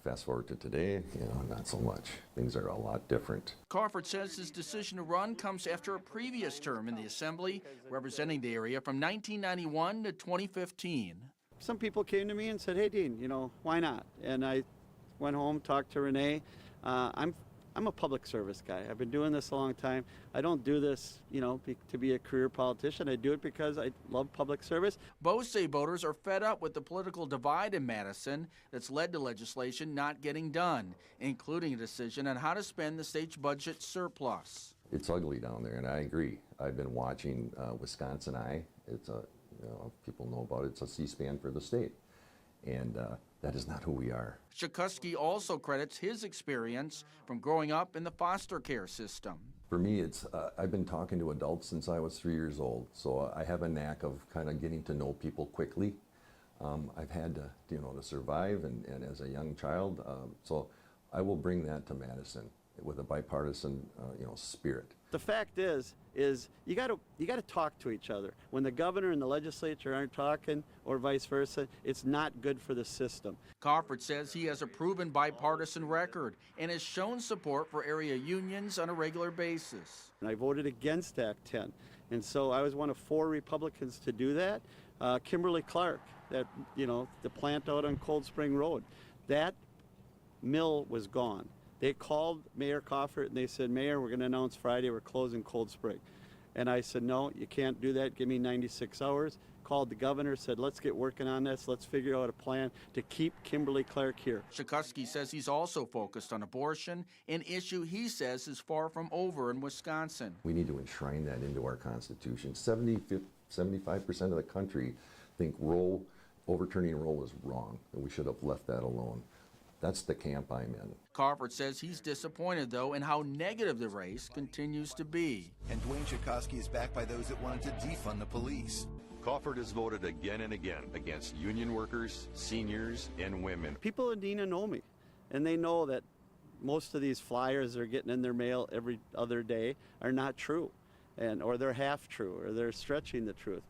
fast forward to today, not so much. Things are a lot different. Crawford says his decision to run comes after a previous term in the Assembly, representing the area from 1991 to 2015. Some people came to me and said, "Hey, Dean, why not?" And I went home, talked to Renee. I'm a public service guy. I've been doing this a long time. I don't do this, to be a career politician. I do it because I love public service. Both say voters are fed up with the political divide in Madison that's led to legislation not getting done, including a decision on how to spend the state's budget surplus. It's ugly down there, and I agree. I've been watching Wisconsin Eye. It's people know about it. It's a C-SPAN for the state, and that is not who we are. Chikuski also credits his experience from growing up in the foster care system. For me, I've been talking to adults since I was 3 years old, so I have a knack of kind of getting to know people quickly. I've had to, to survive, and as a young child, so I will bring that to Madison with a bipartisan, spirit. The fact is you got to talk to each other. When the governor and the legislature aren't talking, or vice versa, it's not good for the system. Crawford says he has a proven bipartisan record and has shown support for area unions on a regular basis. And I voted against Act 10, and so I was one of 4 Republicans to do that. Kimberly Clark, that the plant out on Cold Spring Road, that mill was gone. They called Mayor Crawford and they said, "Mayor, we're going to announce Friday we're closing Cold Spring." And I said, "No, you can't do that. Give me 96 hours. Called the governor, said, "Let's get working on this. Let's figure out a plan to keep Kimberly Clark here." Chikuski says he's also focused on abortion, an issue he says is far from over in Wisconsin. We need to enshrine that into our Constitution. 75% of the country think overturning Roe was wrong, and we should have left that alone. That's the camp I'm in. Crawford says he's disappointed, though, in how negative the race continues to be. And Dwayne Chikuski is backed by those that wanted to defund the police. Crawford has voted again and again against union workers, seniors, and women. People in Dina know me, and they know that most of these flyers they're getting in their mail every other day are not true, or they're half true, or they're stretching the truth.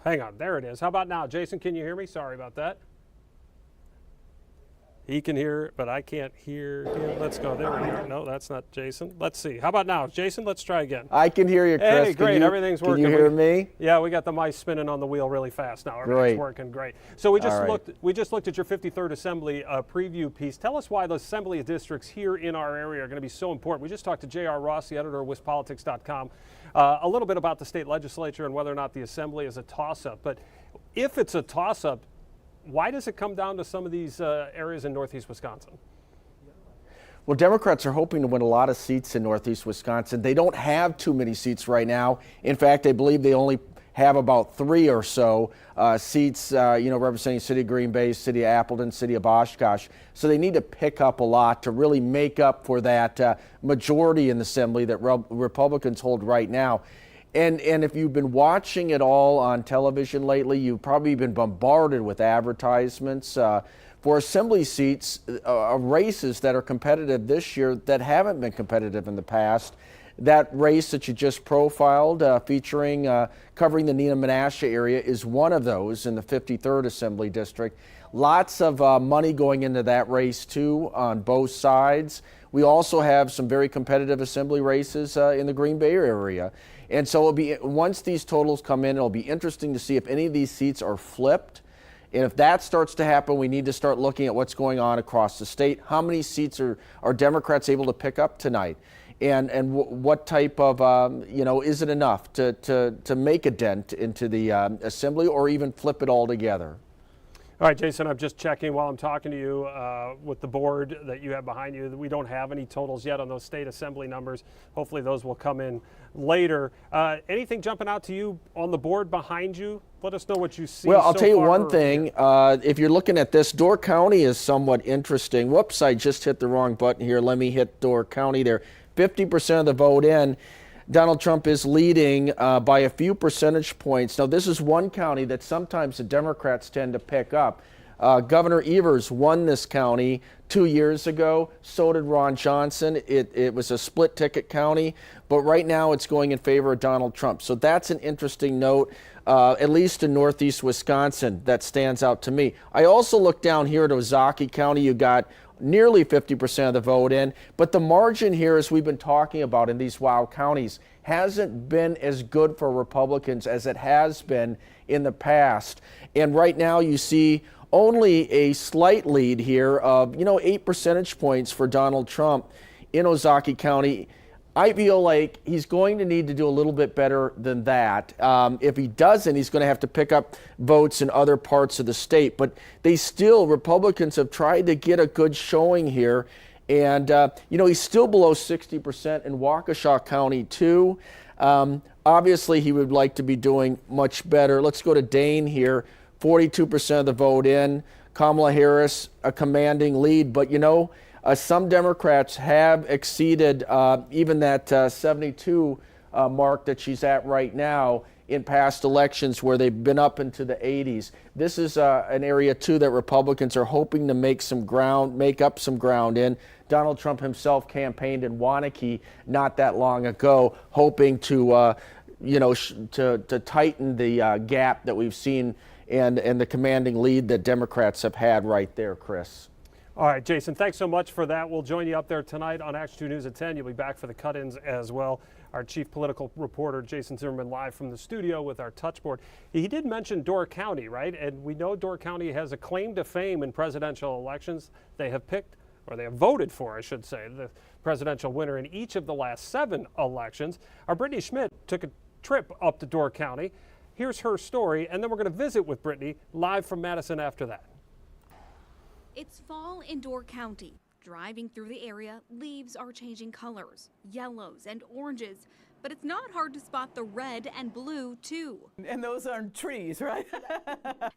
Hang on, there it is. How about now? Jason, can you hear me? Sorry about that. He can hear, but I can't hear him. Let's go. There we go. No, that's not Jason. Let's see. How about now? Jason, let's try again. I can hear you, Chris. Hey, great. Everything's working. Can you hear me? Yeah, we got the mice spinning on the wheel really fast now. Everything's working great. So we just looked at your 53rd Assembly preview piece. Tell us why the Assembly districts here in our area are going to be so important. We just talked to J.R. Ross, the editor of WisPolitics.com, a little bit about the state legislature and whether or not the Assembly is a toss-up. But if it's a toss-up, why does it come down to some of these areas in northeast Wisconsin? Well, Democrats are hoping to win a lot of seats in northeast Wisconsin. They don't have too many seats right now. In fact, I believe they only have about 3 or so seats, representing City of Green Bay, City of Appleton, City of Oshkosh. So they need to pick up a lot to really make up for that majority in the Assembly that Republicans hold right now. And if you've been watching it all on television lately, you've probably been bombarded with advertisements for Assembly seats, races that are competitive this year that haven't been competitive in the past. That race that you just profiled, featuring covering the Neenah Menasha area, is one of those in the 53rd Assembly District. Lots of money going into that race, too, on both sides. We also have some very competitive Assembly races in the Green Bay area. And so once these totals come in, it'll be interesting to see if any of these seats are flipped And if that starts to happen, we need to start looking at what's going on across the state. How many seats are Democrats able to pick up tonight? And what type of, is it enough to make a dent into the assembly or even flip it all together? All right, Jason, I'm just checking while I'm talking to you with the board that you have behind you. We don't have any totals yet on those state assembly numbers. Hopefully those will come in later. Anything jumping out to you on the board behind you? Let us know what you see. Well, I'll tell you one thing. If you're looking at this, Door County is somewhat interesting. Whoops, I just hit the wrong button here. Let me hit Door County there. 50% of the vote in. Donald Trump is leading by a few percentage points. Now, this is one county that sometimes the Democrats tend to pick up. Governor Evers won this county 2 years ago. So did Ron Johnson. It was a split ticket county, but right now it's going in favor of Donald Trump. So that's an interesting note, at least in northeast Wisconsin, that stands out to me. I also look down here at Ozaukee County. You got nearly 50% of the vote in, but the margin here, as we've been talking about in these wild counties, hasn't been as good for Republicans as it has been in the past. And right now you see only a slight lead here of 8 percentage points for Donald Trump in Ozaukee County. I feel like he's going to need to do a little bit better than that. If he doesn't, he's going to have to pick up votes in other parts of the state. But Republicans have tried to get a good showing here. And, he's still below 60% in Waukesha County, too. Obviously, he would like to be doing much better. Let's go to Dane here. 42% of the vote in. Kamala Harris, a commanding lead. But, some Democrats have exceeded even that 72 mark that she's at right now in past elections where they've been up into the 80s. This is an area, too, that Republicans are hoping to make up some ground in. Donald Trump himself campaigned in Waunakee not that long ago, hoping to tighten the gap that we've seen and the commanding lead that Democrats have had right there, Chris. All right, Jason, thanks so much for that. We'll join you up there tonight on Action 2 News at 10. You'll be back for the cut-ins as well. Our chief political reporter, Jason Zimmerman, live from the studio with our touchboard. He did mention Door County, right? And we know Door County has a claim to fame in presidential elections. They have voted for, I should say, the presidential winner in each of the last 7 elections. Our Brittany Schmidt took a trip up to Door County. Here's her story, and then we're going to visit with Brittany live from Madison after that. It's fall in Door County. Driving through the area, leaves are changing colors, yellows and oranges, but it's not hard to spot the red and blue too. And those aren't trees, right?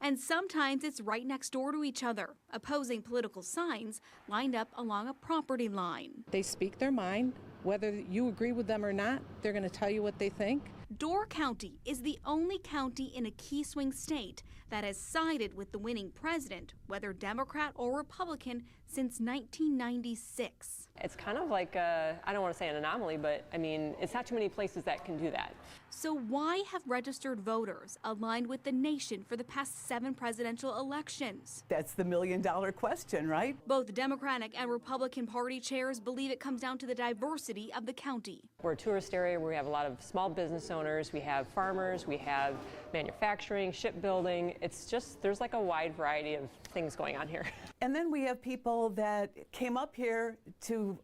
And sometimes it's right next door to each other, opposing political signs lined up along a property line. They speak their mind. Whether you agree with them or not, they're going to tell you what they think. Door County is the only county in a key swing state that has sided with the winning president, whether Democrat or Republican, since 1996. It's kind of like, I don't want to say an anomaly, but I mean, it's not too many places that can do that. So why have registered voters aligned with the nation for the past 7 presidential elections? That's the million-dollar question, right? Both Democratic and Republican Party chairs believe it comes down to the diversity of the county. We're a tourist area where we have a lot of small business owners, we have farmers, we have manufacturing, shipbuilding. It's just, there's like a wide variety of things going on here. And then we have people that came up here to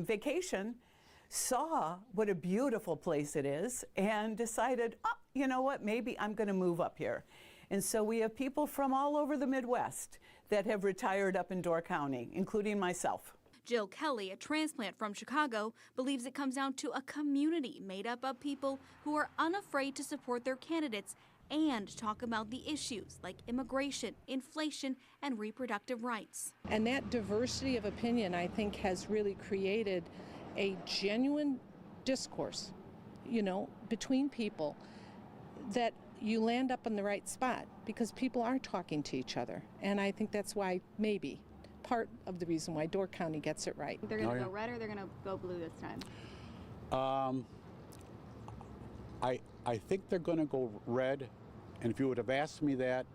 vacation, saw what a beautiful place it is, and decided, oh, you know what, maybe I'm going to move up here. And so we have people from all over the Midwest that have retired up in Door County, including myself. Jill Kelly, a transplant from Chicago, believes it comes down to a community made up of people who are unafraid to support their candidates and talk about the issues like immigration, inflation, and reproductive rights. And that diversity of opinion, I think, has really created a genuine discourse, between people, that you land up in the right spot because people are talking to each other. And I think that's why maybe part of the reason why Door County gets it right. They're going to go red or they're going to go blue this time? I think they're going to go red, and if you would have asked me that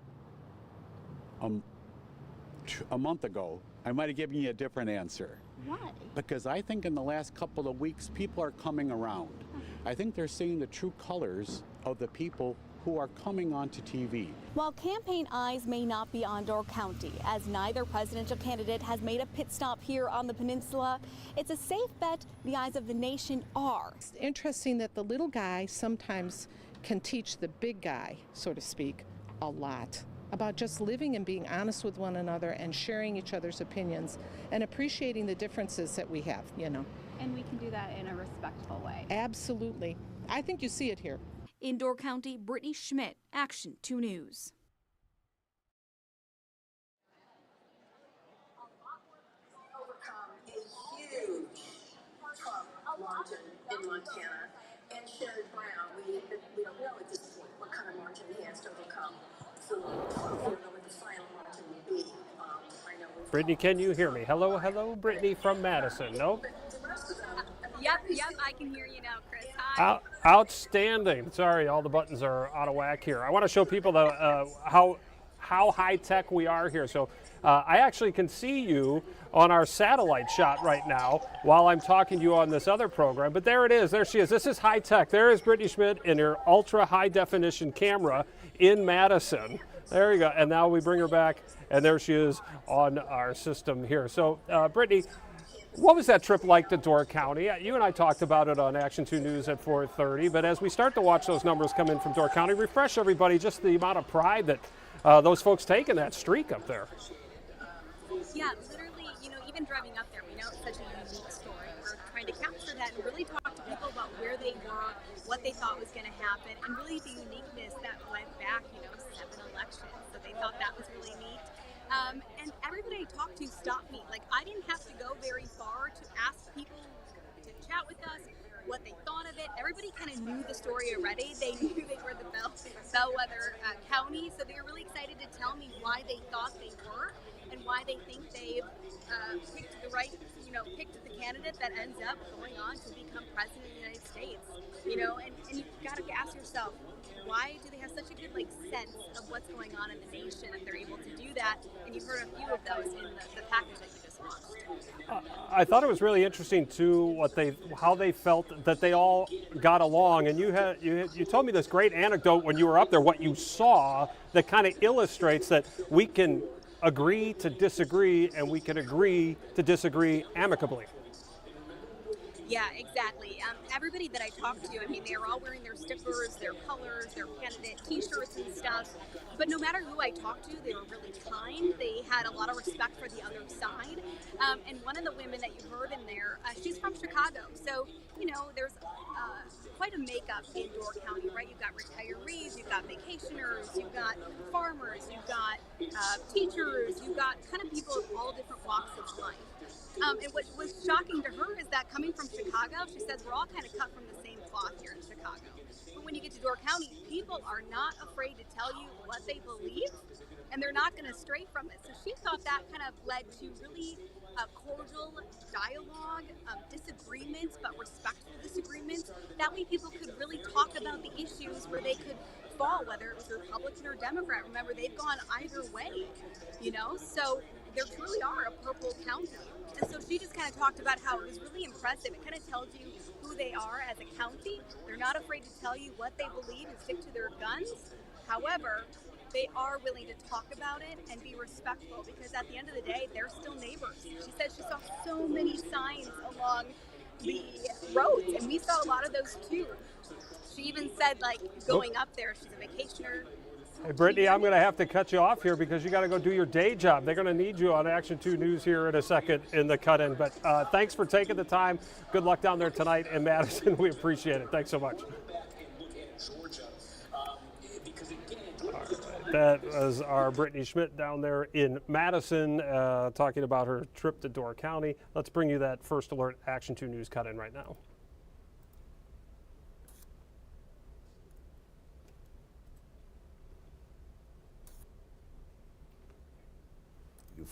a month ago, I might have given you a different answer. Why? Because I think in the last couple of weeks, people are coming around. I think they're seeing the true colors of the people who are coming onto TV. While campaign eyes may not be on Door County, as neither presidential candidate has made a pit stop here on the peninsula, it's a safe bet the eyes of the nation are. It's interesting that the little guy sometimes can teach the big guy, so to speak, a lot about just living and being honest with one another and sharing each other's opinions and appreciating the differences that we have, you know. And we can do that in a respectful way. Absolutely. I think you see it here. In Door County, Brittany Schmidt, Action 2 News. Overcome a huge Trump margin in Montana, and Sherrod Brown, we don't know at this point what kind of margin he has to overcome. So we don't know what the final margin will be. I know Brittany, can you hear me? Hello, hello, Brittany from Madison. Nope. Yep, I can hear you now, Chris. Hi. Outstanding. Sorry, all the buttons are out of whack here. I want to show people how high tech we are here. So I actually can see you on our satellite shot right now while I'm talking to you on this other program. But there it is. There she is. This is high tech. There is Brittany Schmidt in her ultra high definition camera in Madison. There you go. And now we bring her back, and there she is on our system here. So Brittany, what was that trip like to Door County? You and I talked about it on Action 2 News at 4:30, but as we start to watch those numbers come in from Door County, refresh everybody just the amount of pride that those folks take in that streak up there. Yeah, literally, even driving up there, we know it's such a unique story. We're trying to capture that and really talk to people about where they were, what they thought was going to happen, and really the uniqueness that went back, 7 elections. So they thought that was really neat. And everybody I talked to stopped me. Like, I didn't have to go very far to ask people to chat with us, what they thought of it. Everybody kind of knew the story already. They knew they were the bellwether county, so they were really excited to tell me why they thought they were and why they think they've picked the right, picked the candidate that ends up going on to become president of the United States. And you've got to ask yourself, why do they have such a good sense of what's going on in the nation if they're able to do that? And you've heard a few of those in the package that you just watched. I thought it was really interesting too how they felt that they all got along, and you told me this great anecdote when you were up there, what you saw that kind of illustrates that we can agree to disagree and we can agree to disagree amicably. Yeah, exactly. Everybody that I talked to, they were all wearing their stickers, their colors, their candidate T-shirts and stuff. But no matter who I talked to, they were really kind. They had a lot of respect for the other side. And one of the women that you heard in there, she's from Chicago. So, there's quite a makeup in Door County, right? You've got retirees, you've got vacationers, you've got farmers, you've got teachers, you've got kind of people of all different walks of life. And what was shocking to her is that coming from Chicago, she says we're all kind of cut from the same cloth here in Chicago. But when you get to Door County, people are not afraid to tell you what they believe, and they're not going to stray from it. So she thought that kind of led to really cordial dialogue, disagreements, but respectful disagreements. That way people could really talk about the issues where they could fall, whether it was Republican or Democrat. Remember, they've gone either way, So there truly are a purple county. And so she just kind of talked about how it was really impressive. It kind of tells you who they are as a county. They're not afraid to tell you what they believe and stick to their guns. However, they are willing to talk about it and be respectful, because at the end of the day, they're still neighbors. She said she saw so many signs along the roads, and we saw a lot of those too. She even said, going up there, she's a vacationer. Hey, Brittany, I'm going to have to cut you off here because you got to go do your day job. They're going to need you on Action 2 News here in a second in the cut-in. But thanks for taking the time. Good luck down there tonight in Madison. We appreciate it. Thanks so much. That was our Brittany Schmidt down there in Madison talking about her trip to Door County. Let's bring you that First Alert Action 2 News cut-in right now.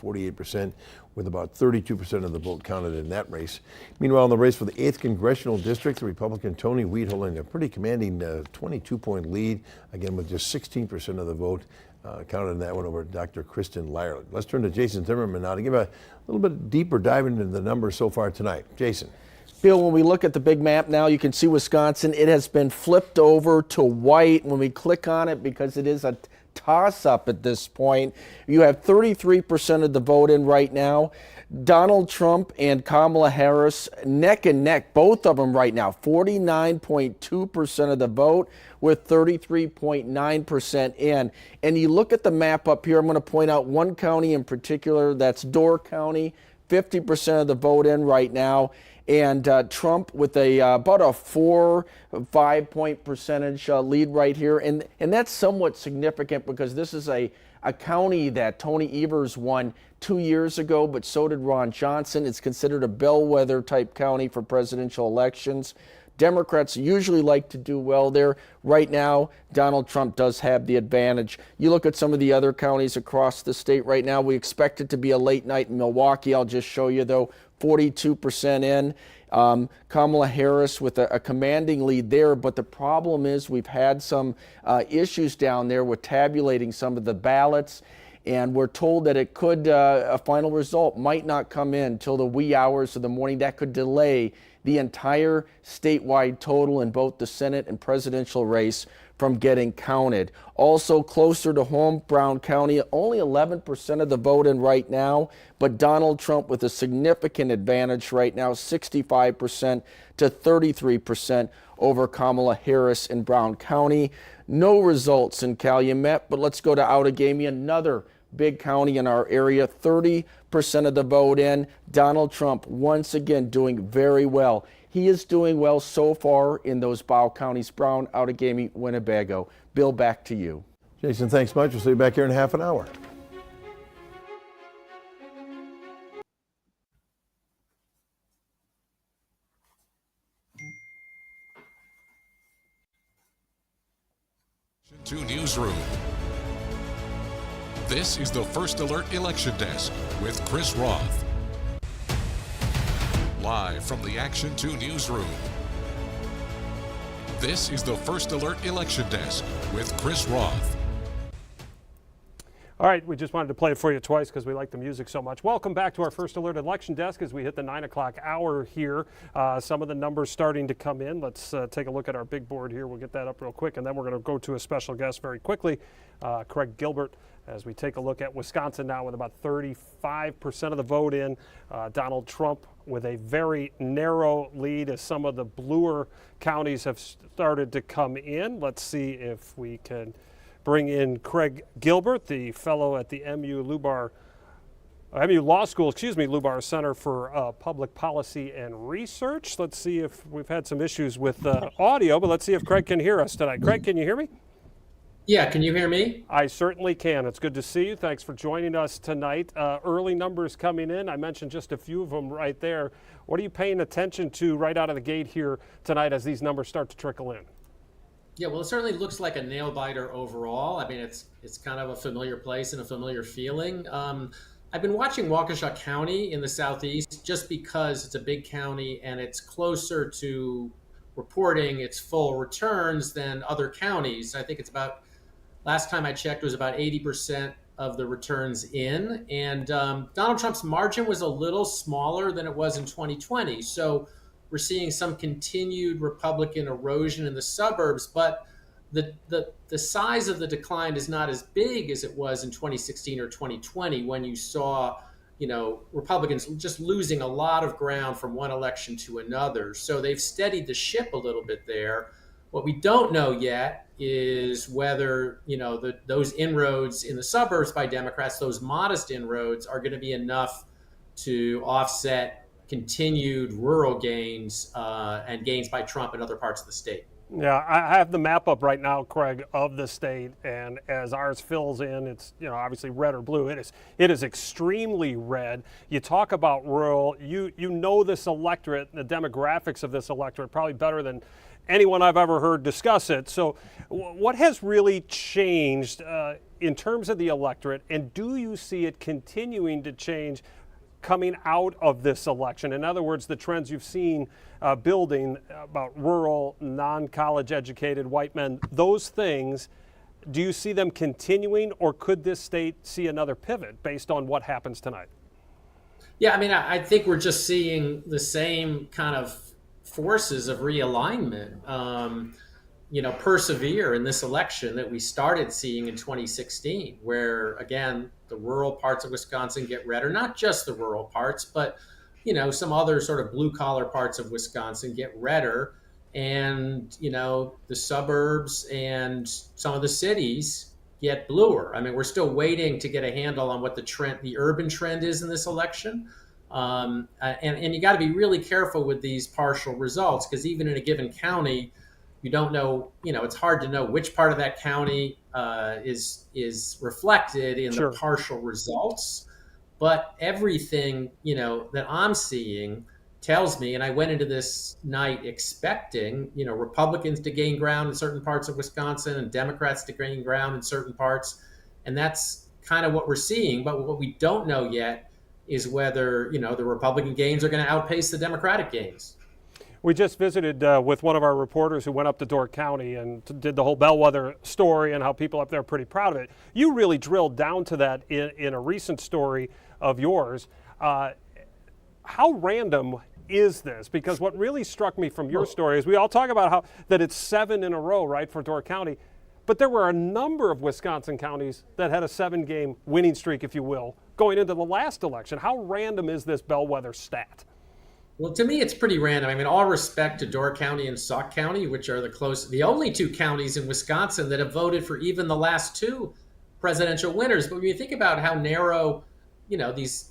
48%, with about 32% of the vote counted in that race. Meanwhile, in the race for the 8th Congressional District, the Republican Tony Wied holding a pretty commanding 22-point lead, again with just 16% of the vote counted in that one over Dr. Kristen Lyerly. Let's turn to Jason Zimmerman now to give a little bit deeper dive into the numbers so far tonight. Jason. Bill, when we look at the big map now, you can see Wisconsin. It has been flipped over to white when we click on it because it is a toss-up at this point. You have 33% of the vote in right now. Donald Trump and Kamala Harris neck and neck, both of them right now, 49.2% of the vote with 33.9% in. And you look at the map up here, I'm going to point out one county in particular, that's Door County, 50% of the vote in right now. And Trump with about a 4-5 point percentage lead right here. And that's somewhat significant because this is a county that Tony Evers won 2 years ago, but so did Ron Johnson. It's considered a bellwether type county for presidential elections. Democrats usually like to do well there. Right now, Donald Trump does have the advantage. You look at some of the other counties across the state right now. We expect it to be a late night in Milwaukee. I'll just show you, though, 42% in. Kamala Harris with a commanding lead there, but the problem is we've had some issues down there with tabulating some of the ballots, and we're told that it could, a final result might not come in till the wee hours of the morning. That could delay the entire statewide total in both the Senate and presidential race from getting counted. Also closer to home, Brown County, only 11% of the vote in right now, but Donald Trump with a significant advantage right now, 65% to 33% over Kamala Harris in Brown County. No results in Calumet, but let's go to Outagamie, another big county in our area, 30% of the vote in. Donald Trump once again doing very well. He is doing well so far in those Bow counties, Brown, Outagamie, Winnebago. Bill, back to you. Jason, thanks much. We'll see you back here in half an hour. To Newsroom. This is the First Alert Election Desk with Chris Roth. Live from the Action 2 Newsroom. This is the First Alert Election Desk with Chris Roth. All right, we just wanted to play it for you twice because we like the music so much. Welcome back to our First Alert Election Desk as we hit the 9 o'clock hour here. Some of the numbers starting to come in. Let's take a look at our big board here. We'll get that up real quick, and then we're going to go to a special guest very quickly, Craig Gilbert, as we take a look at Wisconsin now with about 35% of the vote in. Donald Trump with a very narrow lead as some of the bluer counties have started to come in. Let's see if we can bring in Craig Gilbert, the fellow at the MU Law School, Lubar Center for Public Policy and Research. Let's see if we've had some issues with audio, but let's see if Craig can hear us tonight. Craig, can you hear me? Yeah, can you hear me? I certainly can. It's good to see you. Thanks for joining us tonight. Early numbers coming in. I mentioned just a few of them right there. What are you paying attention to right out of the gate here tonight as these numbers start to trickle in? Yeah, well, it certainly looks like a nail biter overall. I mean, it's kind of a familiar place and a familiar feeling. I've been watching Waukesha County in the southeast just because it's a big county and it's closer to reporting its full returns than other counties. I think it's about, last time I checked, it was about 80% of the returns in. And Donald Trump's margin was a little smaller than it was in 2020. So we're seeing some continued Republican erosion in the suburbs, but the size of the decline is not as big as it was in 2016 or 2020 when you saw, Republicans just losing a lot of ground from one election to another. So they've steadied the ship a little bit there. What we don't know yet is whether, those inroads in the suburbs by Democrats, those modest inroads, are going to be enough to offset continued rural gains and gains by Trump in other parts of the state. Yeah, I have the map up right now, Craig, of the state, and as ours fills in, it's obviously red or blue. It is extremely red. You talk about rural. You know this electorate, the demographics of this electorate, probably better than anyone I've ever heard discuss it. So, what has really changed in terms of the electorate, and do you see it continuing to change coming out of this election? In other words, the trends you've seen building about rural, non-college educated white men, those things, do you see them continuing, or could this state see another pivot based on what happens tonight? Yeah, I mean, I think we're just seeing the same kind of forces of realignment, persevere in this election that we started seeing in 2016, where, again, the rural parts of Wisconsin get redder, not just the rural parts, but, some other sort of blue-collar parts of Wisconsin get redder, and, the suburbs and some of the cities get bluer. I mean, we're still waiting to get a handle on what the urban trend is in this election. And you got to be really careful with these partial results, because even in a given county, you don't know, it's hard to know which part of that county is reflected in the partial results. But everything, that I'm seeing tells me, and I went into this night expecting, Republicans to gain ground in certain parts of Wisconsin and Democrats to gain ground in certain parts. And that's kind of what we're seeing. But what we don't know yet is whether, the Republican gains are going to outpace the Democratic gains. We just visited with one of our reporters who went up to Door County and did the whole bellwether story and how people up there are pretty proud of it. You really drilled down to that in a recent story of yours. How random is this? Because what really struck me from your story is we all talk about that it's 7 in a row, right, for Door County. But there were a number of Wisconsin counties that had a 7-game winning streak, if you will, going into the last election. How random is this bellwether stat? Well, to me, it's pretty random. I mean, all respect to Door County and Sauk County, which are the only 2 counties in Wisconsin that have voted for even the last 2 presidential winners. But when you think about how narrow,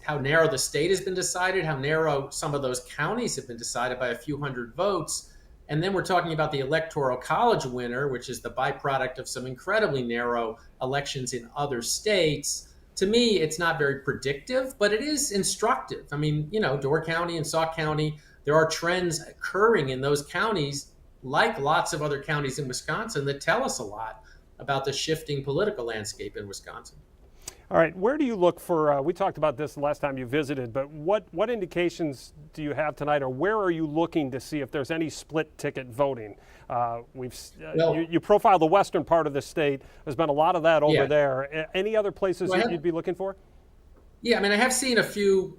how narrow the state has been decided, how narrow some of those counties have been decided by a few hundred votes, and then we're talking about the Electoral College winner, which is the byproduct of some incredibly narrow elections in other states. To me, it's not very predictive, but it is instructive. I mean, Door County and Sauk County, there are trends occurring in those counties, like lots of other counties in Wisconsin, that tell us a lot about the shifting political landscape in Wisconsin. All right, where do you look for, we talked about this the last time you visited, but what indications do you have tonight, or where are you looking to see if there's any split ticket voting? You profile the western part of the state. There's been a lot of that over there. Any other places you'd be looking for? Yeah, I mean, I have seen a few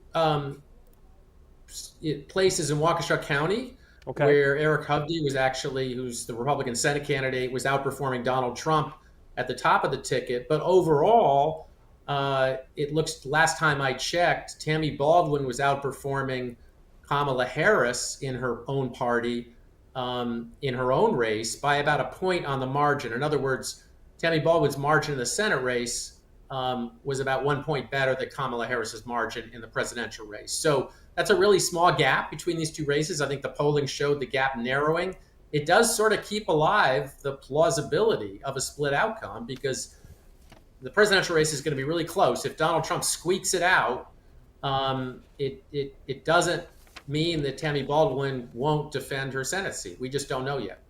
places in Waukesha County where Eric Hovde who's the Republican Senate candidate, was outperforming Donald Trump at the top of the ticket. But overall, it looks, last time I checked, Tammy Baldwin was outperforming Kamala Harris in her own party, in her own race, by about a point on the margin. In other words, Tammy Baldwin's margin in the Senate race was about 1 point better than Kamala Harris's margin in the presidential race. So that's a really small gap between these 2 races. I think the polling showed the gap narrowing. It does sort of keep alive the plausibility of a split outcome, because the presidential race is going to be really close. If Donald Trump squeaks it out, it doesn't mean that Tammy Baldwin won't defend her Senate seat. We just don't know yet.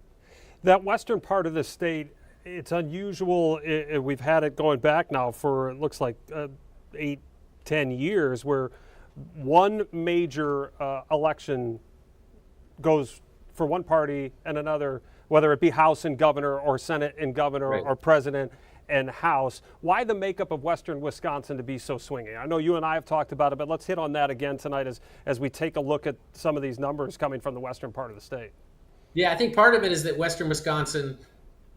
That western part of the state, it's unusual. We've had it going back now for, it looks like 8-10 years, where one major election goes for one party and another, whether it be House and governor or Senate and governor or president and House. Why the makeup of western Wisconsin to be so swinging? I know you and I have talked about it, but let's hit on that again tonight as we take a look at some of these numbers coming from the western part of the state. Yeah, I think part of it is that western Wisconsin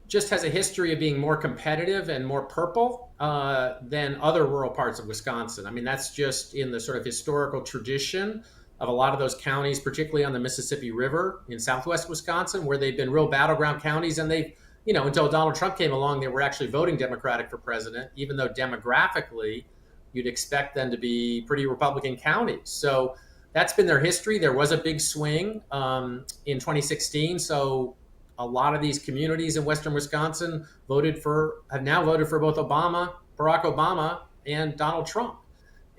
just has a history of being more competitive and more purple than other rural parts of Wisconsin. I mean, that's just in the sort of historical tradition of a lot of those counties, particularly on the Mississippi River in southwest Wisconsin, where they've been real battleground counties. And they've, until Donald Trump came along, they were actually voting Democratic for president, even though demographically you'd expect them to be pretty Republican counties. So that's been their history. There was a big swing in 2016. So a lot of these communities in western Wisconsin have now voted for both Barack Obama and Donald Trump.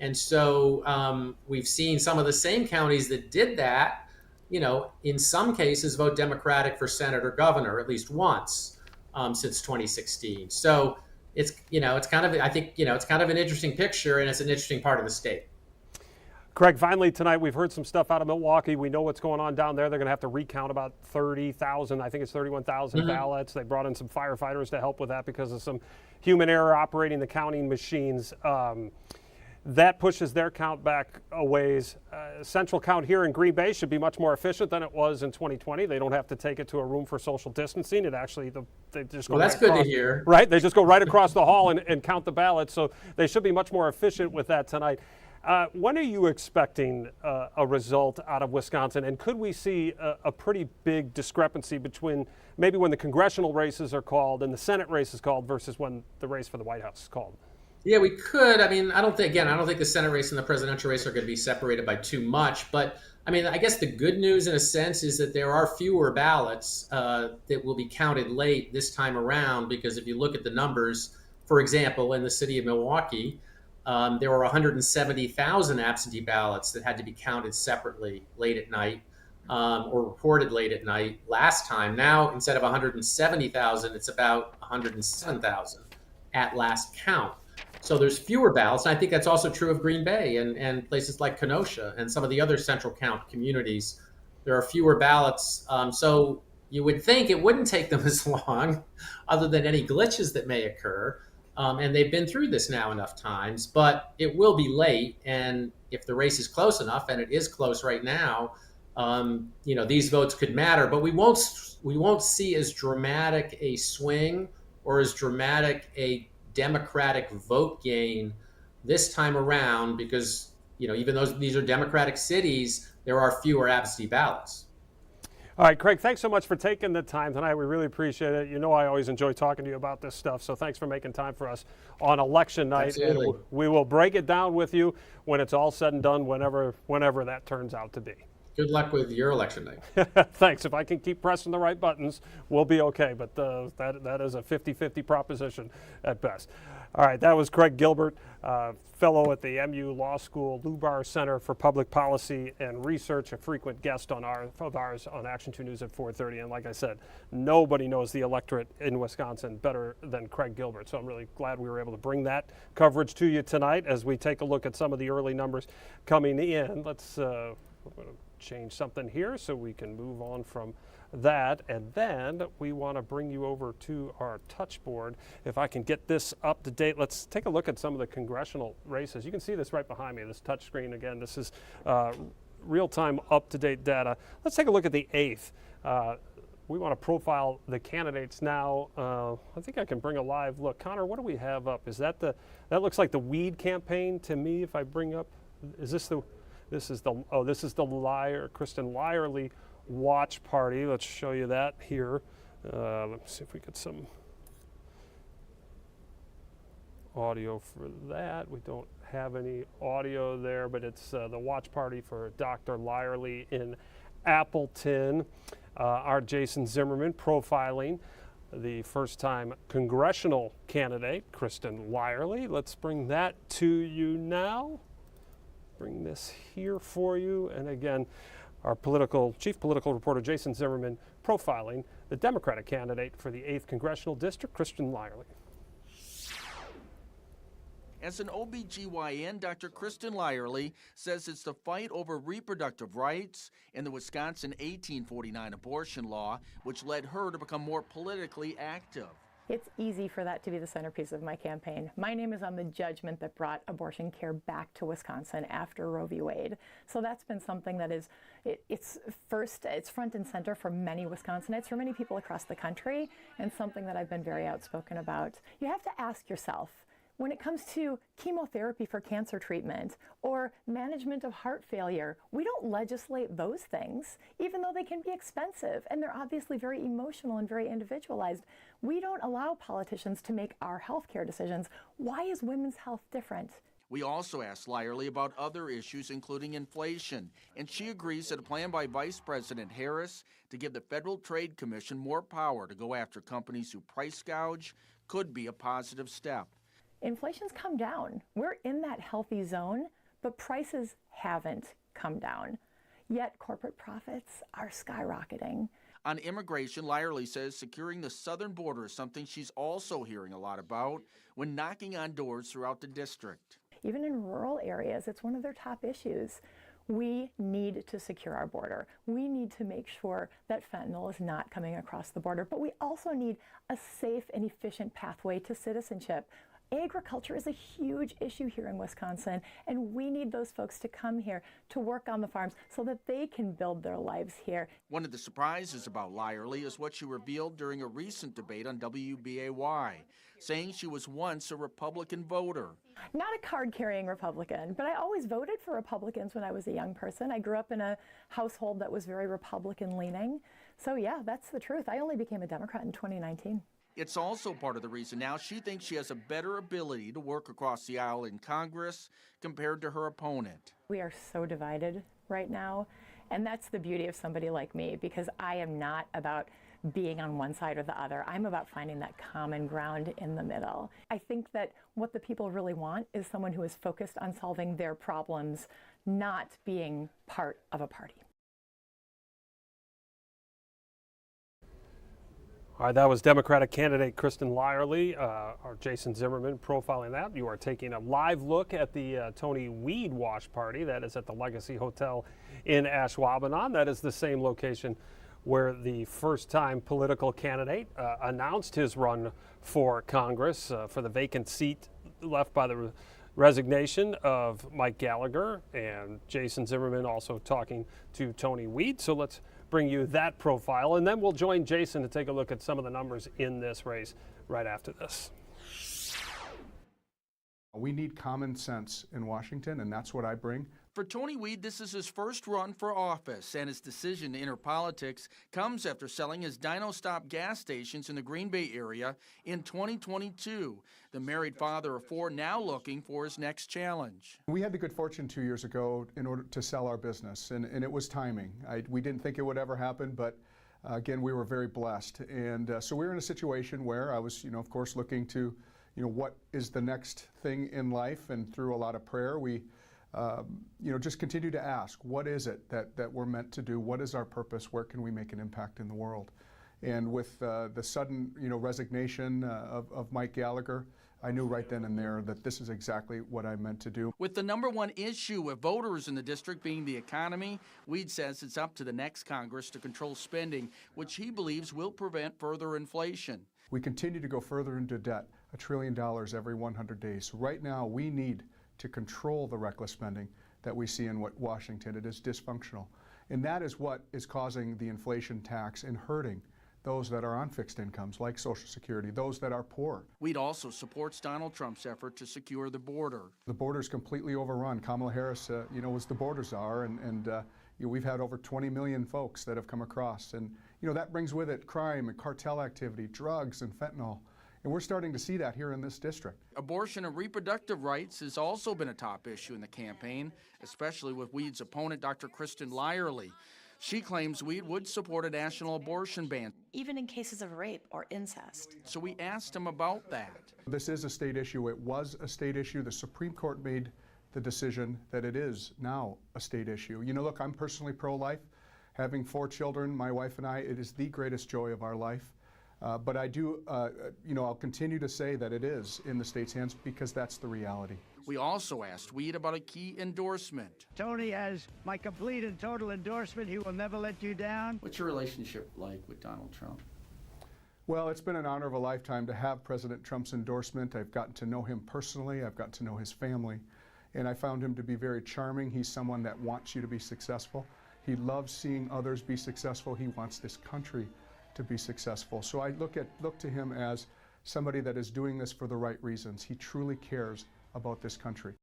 And so we've seen some of the same counties that did that, in some cases vote Democratic for Senate or governor at least once since 2016. So it's kind of, I think, it's kind of an interesting picture, and it's an interesting part of the state. Craig, finally tonight, we've heard some stuff out of Milwaukee. We know what's going on down there. They're going to have to recount about 30,000, I think it's 31,000 ballots. They brought in some firefighters to help with that because of some human error operating the counting machines. that pushes their count back a ways. Central count here in Green Bay should be much more efficient than it was in 2020. They don't have to take it to a room for social distancing. It actually, they just go that's good to hear. Right, they just go right across the hall and count the ballots. So they should be much more efficient with that tonight. When are you expecting a result out of Wisconsin? And could we see a pretty big discrepancy between maybe when the congressional races are called and the Senate race is called versus when the race for the White House is called? Yeah, we could. I mean, I don't think the Senate race and the presidential race are going to be separated by too much. But I mean, I guess the good news in a sense is that there are fewer ballots that will be counted late this time around, because if you look at the numbers, for example, in the city of Milwaukee, there were 170,000 absentee ballots that had to be counted separately late at night or reported late at night last time. Now, instead of 170,000, it's about 107,000 at last count. So there's fewer ballots. And I think that's also true of Green Bay and places like Kenosha and some of the other central count communities. There are fewer ballots. So you would think it wouldn't take them as long, other than any glitches that may occur. And they've been through this now enough times, but it will be late. And if the race is close enough, and it is close right now, these votes could matter. But we won't see as dramatic a swing or as dramatic a Democratic vote gain this time around, because even though these are Democratic cities, there are fewer absentee ballots. All right, Craig, thanks so much for taking the time tonight. We really appreciate it. You know I always enjoy talking to you about this stuff, so thanks for making time for us on election night. Absolutely. And we will break it down with you when it's all said and done, whenever that turns out to be. Good luck with your election night. Thanks. If I can keep pressing the right buttons, we'll be okay. But that is a 50-50 proposition at best. All right, that was Craig Gilbert, fellow at the MU Law School Lubar Center for Public Policy and Research, a frequent guest of ours on Action 2 News at 4:30. And like I said, nobody knows the electorate in Wisconsin better than Craig Gilbert. So I'm really glad we were able to bring that coverage to you tonight as we take a look at some of the early numbers coming in. Let's change something here so we can move on from that, and then we want to bring you over to our touch board. If I can get this up to date, let's take a look at some of the congressional races. You can see this right behind me, this touch screen. Again, this is real-time, up-to-date data. Let's take a look at the 8th. We want to profile the candidates now. I think I can bring a live look. Connor, what do we have up? Is that that looks like the Wied campaign to me. If I bring up, this is the Kristen Lyerly watch party. Let's show you that here. Let's see if we get some audio for that. We don't have any audio there, but it's the watch party for Dr. Lyerly in Appleton. Our Jason Zimmerman profiling the first-time congressional candidate, Kristen Lyerly. Let's bring that to you now. Bring this here for you. And again, our chief political reporter, Jason Zimmerman, profiling the Democratic candidate for the 8th Congressional District, Kristen Lyerly. As an OBGYN, Dr. Kristen Lyerly says it's the fight over reproductive rights and the Wisconsin 1849 abortion law which led her to become more politically active. It's easy for that to be the centerpiece of my campaign. My name is on the judgment that brought abortion care back to Wisconsin after Roe v. Wade. So that's been something that is, it's front and center for many Wisconsinites, for many people across the country, and something that I've been very outspoken about. You have to ask yourself, when it comes to chemotherapy for cancer treatment or management of heart failure, we don't legislate those things, even though they can be expensive and they're obviously very emotional and very individualized. We don't allow politicians to make our healthcare decisions. Why is women's health different? We also asked Lyerly about other issues, including inflation, and she agrees that a plan by Vice President Harris to give the Federal Trade Commission more power to go after companies who price gouge could be a positive step. Inflation's come down. We're in that healthy zone, but prices haven't come down. Yet corporate profits are skyrocketing. On immigration, Lyerly says securing the southern border is something she's also hearing a lot about when knocking on doors throughout the district. Even in rural areas, it's one of their top issues. We need to secure our border. We need to make sure that fentanyl is not coming across the border, but we also need a safe and efficient pathway to citizenship. Agriculture is a huge issue here in Wisconsin, and we need those folks to come here to work on the farms so that they can build their lives here. One of the surprises about Lyerly is what she revealed during a recent debate on WBAY, saying she was once a Republican voter. Not a card-carrying Republican, but I always voted for Republicans when I was a young person. I grew up in a household that was very Republican-leaning. So yeah, that's the truth. I only became a Democrat in 2019. It's also part of the reason now she thinks she has a better ability to work across the aisle in Congress compared to her opponent. We are so divided right now, and that's the beauty of somebody like me, because I am not about being on one side or the other. I'm about finding that common ground in the middle. I think that what the people really want is someone who is focused on solving their problems, not being part of a party. All right, that was Democratic candidate Kristen Lyerly, our Jason Zimmerman profiling that. You are taking a live look at the Tony Wied wash party. That is at the Legacy Hotel in Ashwaubenon. That is the same location where the first-time political candidate announced his run for Congress for the vacant seat left by the resignation of Mike Gallagher, and Jason Zimmerman also talking to Tony Wied. So let's bring you that profile, and then we'll join Jason to take a look at some of the numbers in this race right after this. We need common sense in Washington, and that's what I bring. For Tony Wied, this is his first run for office, and his decision to enter politics comes after selling his Dino Stop gas stations in the Green Bay area in 2022. The married father of four now looking for his next challenge. We had the good fortune 2 years ago in order to sell our business, and it was timing. We didn't think it would ever happen, but again, we were very blessed. And so we were in a situation where I was, of course, looking to, what is the next thing in life, and through a lot of prayer, we just continue to ask, what is it that we're meant to do? What is our purpose? Where can we make an impact in the world? And with the sudden, resignation of Mike Gallagher, I knew right then and there that this is exactly what I meant to do. With the number one issue with voters in the district being the economy, Wied says it's up to the next Congress to control spending, which he believes will prevent further inflation. We continue to go further into debt, $1 trillion every 100 days. So right now, we need to control the reckless spending that we see in Washington. It is dysfunctional. And that is what is causing the inflation tax and hurting those that are on fixed incomes, like Social Security, those that are poor. Wied also supports Donald Trump's effort to secure the border. The border is completely overrun. Kamala Harris, was the border czar, and we've had over 20 million folks that have come across. And, that brings with it crime and cartel activity, drugs and fentanyl. And we're starting to see that here in this district. Abortion and reproductive rights has also been a top issue in the campaign, especially with Wied's opponent, Dr. Kristen Lyerly. She claims Wied would support a national abortion ban, even in cases of rape or incest. So we asked him about that. This is a state issue. It was a state issue. The Supreme Court made the decision that it is now a state issue. Look, I'm personally pro-life. Having 4 children, my wife and I, it is the greatest joy of our life. But I do, I'll continue to say that it is in the state's hands because that's the reality. We also asked Wied about a key endorsement. Tony has my complete and total endorsement. He will never let you down. What's your relationship like with Donald Trump? Well, it's been an honor of a lifetime to have President Trump's endorsement. I've gotten to know him personally. I've gotten to know his family. And I found him to be very charming. He's someone that wants you to be successful. He loves seeing others be successful. He wants this country to be successful. So I look to him as somebody that is doing this for the right reasons. He truly cares about this country.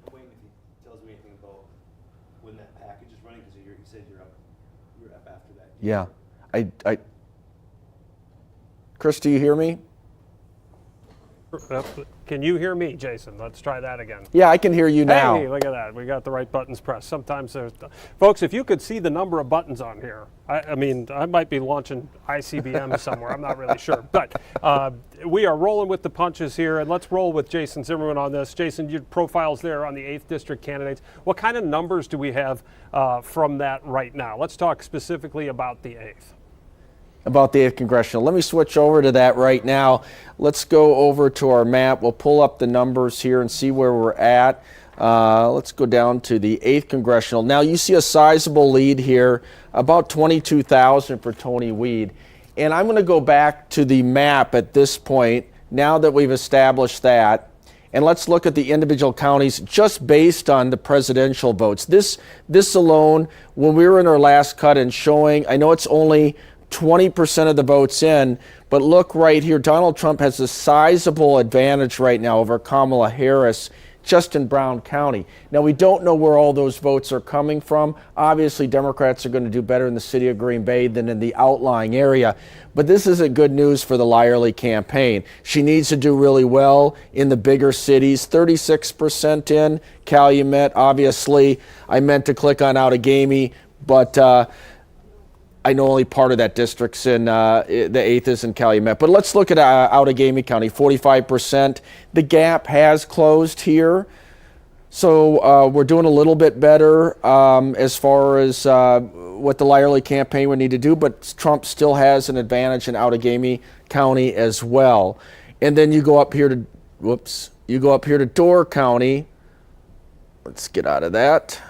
I'm waiting if he tells me anything about when that package is running, because you said you're up after that. Yeah. Chris, do you hear me? Can you hear me, Jason? Let's try that again. Yeah, I can hear you now. Hey, look at that. We got the right buttons pressed. Sometimes there's... Folks, if you could see the number of buttons on here, I might be launching ICBM somewhere. I'm not really sure. But we are rolling with the punches here, and let's roll with Jason Zimmerman on this. Jason, your profile's there on the 8th District candidates. What kind of numbers do we have from that right now? Let's talk specifically about the 8th. about the 8th Congressional. Let me switch over to that right now. Let's go over to our map. We'll pull up the numbers here and see where we're at. Let's go down to the 8th Congressional. Now you see a sizable lead here, about 22,000 for Tony Wied. And I'm going to go back to the map at this point, now that we've established that. And let's look at the individual counties just based on the presidential votes. This alone, when we were in our last cut and showing, I know it's only 20% of the votes in, but look right here, Donald Trump has a sizable advantage right now over Kamala Harris just in Brown County. Now, we don't know where all those votes are coming from. Obviously, Democrats are going to do better in the city of Green Bay than in the outlying area. But this isn't good news for the Lyerly campaign. She needs to do really well in the bigger cities. 36% in Calumet. Obviously, I meant to click on Outagamie, but I know only part of that district's in the 8th is in Calumet. But let's look at Outagamie County, 45%. The gap has closed here. So we're doing a little bit better as far as what the Lyerly campaign would need to do, but Trump still has an advantage in Outagamie County as well. And then you go up here to, Door County. Let's get out of that.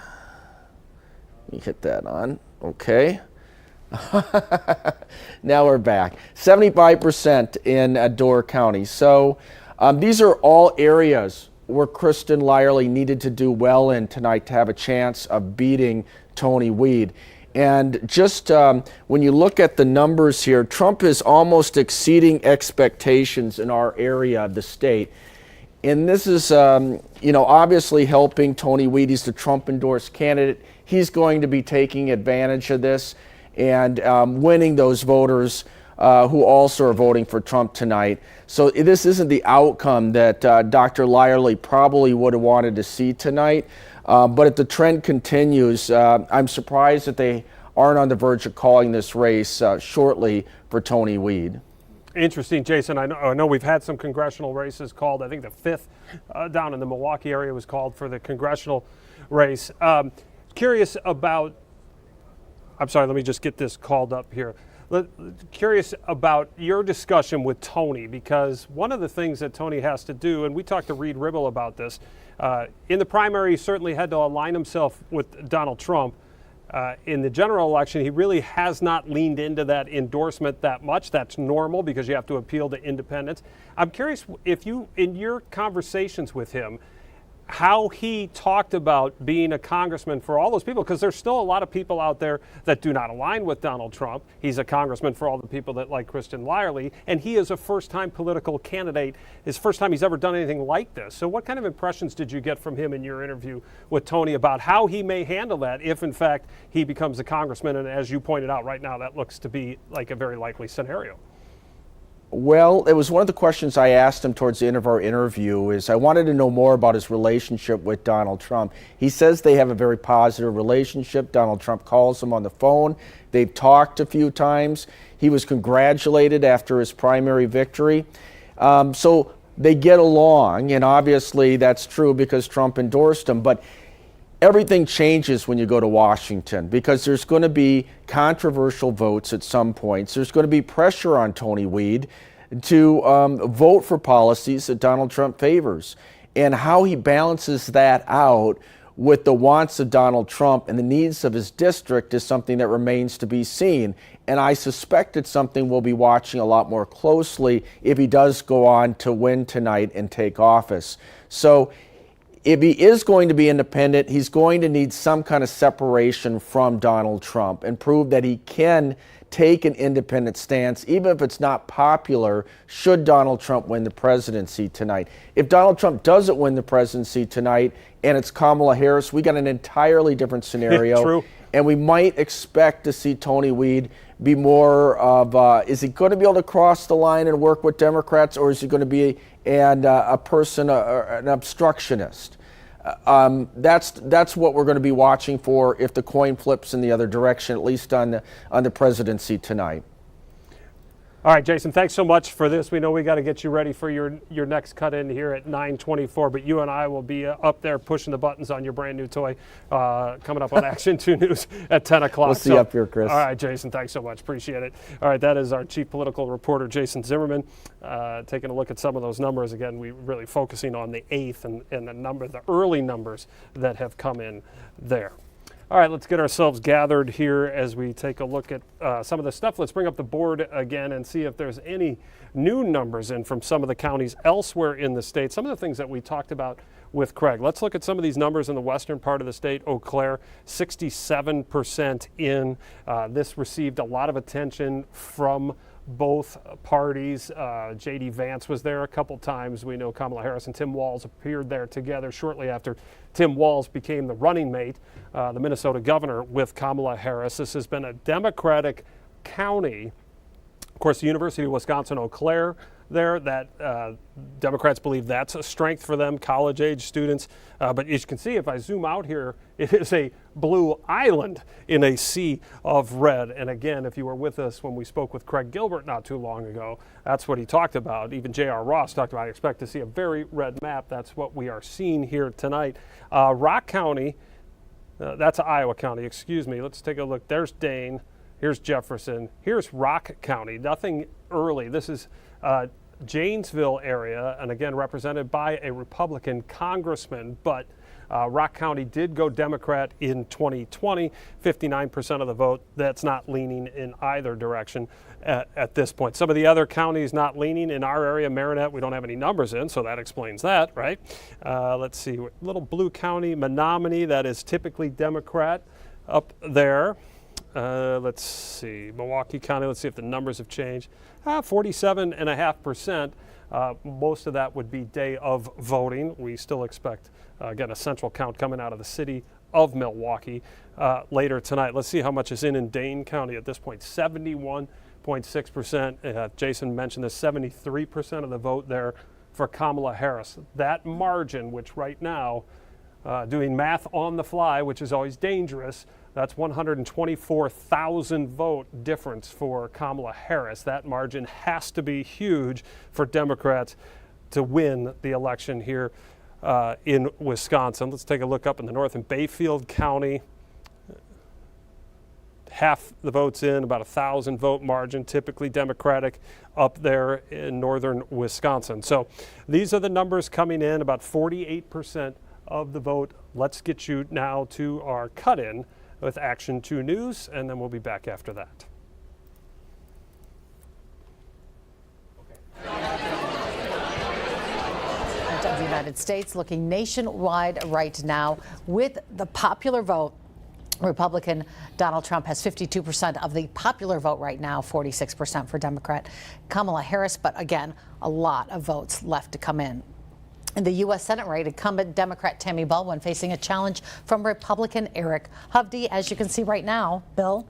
Let me hit that on. Okay. Now we're back. 75% in Door County. So these are all areas where Kristen Lyerly needed to do well in tonight to have a chance of beating Tony Wied. And just when you look at the numbers here, Trump is almost exceeding expectations in our area of the state. And this is, obviously helping Tony Wied. He's the Trump-endorsed candidate. He's going to be taking advantage of this and winning those voters who also are voting for Trump tonight. So this isn't the outcome that Dr. Lyerly probably would have wanted to see tonight. But if the trend continues, I'm surprised that they aren't on the verge of calling this race shortly for Tony Wied. Interesting, Jason. I know we've had some congressional races called. I think the 5th down in the Milwaukee area was called for the congressional race. Curious about, I'm sorry, let me just get this called up here. Curious about your discussion with Tony, because one of the things that Tony has to do, and we talked to Reed Ribble about this, in the primary he certainly had to align himself with Donald Trump. In the general election, he really has not leaned into that endorsement that much. That's normal because you have to appeal to independents. I'm curious if you, in your conversations with him, how he talked about being a congressman for all those people, because there's still a lot of people out there that do not align with Donald Trump. He's a congressman for all the people that like Kristen Lyerly, and he is a first-time political candidate. His first time he's ever done anything like this. So what kind of impressions did you get from him in your interview with Tony about how he may handle that if, in fact, he becomes a congressman? And as you pointed out right now, that looks to be like a very likely scenario. Well, it was one of the questions I asked him towards the end of our interview. Is I wanted to know more about his relationship with Donald Trump. He says they have a very positive relationship. Donald Trump calls him on the phone. They've talked a few times. He was congratulated after his primary victory. So they get along, and obviously that's true because Trump endorsed him. But everything changes when you go to Washington because there's going to be controversial votes at some points. There's going to be pressure on Tony Wied to vote for policies that Donald Trump favors. And how he balances that out with the wants of Donald Trump and the needs of his district is something that remains to be seen. And I suspect it's something we'll be watching a lot more closely if he does go on to win tonight and take office. So if he is going to be independent, he's going to need some kind of separation from Donald Trump and prove that he can take an independent stance, even if it's not popular, should Donald Trump win the presidency tonight. If Donald Trump doesn't win the presidency tonight and it's Kamala Harris, we got an entirely different scenario. True. And we might expect to see Tony Wied be more of, is he going to be able to cross the line and work with Democrats, or is he going to be a person, an obstructionist? That's what we're going to be watching for if the coin flips in the other direction, at least on the presidency tonight. All right, Jason, thanks so much for this. We know we got to get you ready for your next cut in here at 9:24, but you and I will be up there pushing the buttons on your brand new toy coming up on Action 2 News at 10 o'clock. We'll see you up here, Chris. All right, Jason, thanks so much. Appreciate it. All right, that is our chief political reporter, Jason Zimmerman, taking a look at some of those numbers. Again, we really focusing on the 8th and the early numbers that have come in there. All right, let's get ourselves gathered here as we take a look at some of the stuff. Let's bring up the board again and see if there's any new numbers in from some of the counties elsewhere in the state. Some of the things that we talked about with Craig. Let's look at some of these numbers in the western part of the state. Eau Claire, 67% in. This received a lot of attention from both parties. J.D. Vance was there a couple times. We know Kamala Harris and Tim Walz appeared there together shortly after Tim Walz became the running mate, the Minnesota governor, with Kamala Harris. This has been a Democratic county. Of course, the University of Wisconsin-Eau Claire there, that Democrats believe that's a strength for them, college-age students. But as you can see, if I zoom out here, it is a blue island in a sea of red. And again, if you were with us when we spoke with Craig Gilbert not too long ago, that's what he talked about. Even J.R. Ross talked about, I expect to see a very red map. That's what we are seeing here tonight. Rock County, that's Iowa County, excuse me. Let's take a look. There's Dane. Here's Jefferson. Here's Rock County. Nothing early. This is Janesville area, and again represented by a Republican congressman, but Rock County did go Democrat in 2020, 59% of the vote. That's not leaning in either direction at this point. Some of the other counties not leaning in our area, Marinette, we don't have any numbers in, so that explains that, right? Let's see, little blue county, Menominee, that is typically Democrat up there. Let's see, Milwaukee County, let's see if the numbers have changed. 47.5%. Most of that would be day of voting. We still expect, again, a central count coming out of the city of Milwaukee later tonight. Let's see how much is in Dane County at this point. 71.6%. Jason mentioned this, 73% of the vote there for Kamala Harris. That margin, which right now, doing math on the fly, which is always dangerous, that's 124,000 vote difference for Kamala Harris. That margin has to be huge for Democrats to win the election here in Wisconsin. Let's take a look up in the north in Bayfield County. Half the votes in, about 1,000 vote margin, typically Democratic up there in northern Wisconsin. So these are the numbers coming in, about 48% of the vote. Let's get you now to our cut-in with Action 2 News, and then we'll be back after that. Of the United States, looking nationwide right now with the popular vote. Republican Donald Trump has 52% of the popular vote right now, 46% for Democrat Kamala Harris, but again, a lot of votes left to come in. In the U.S. Senate race, incumbent Democrat Tammy Baldwin facing a challenge from Republican Eric Hovde, as you can see right now. Bill?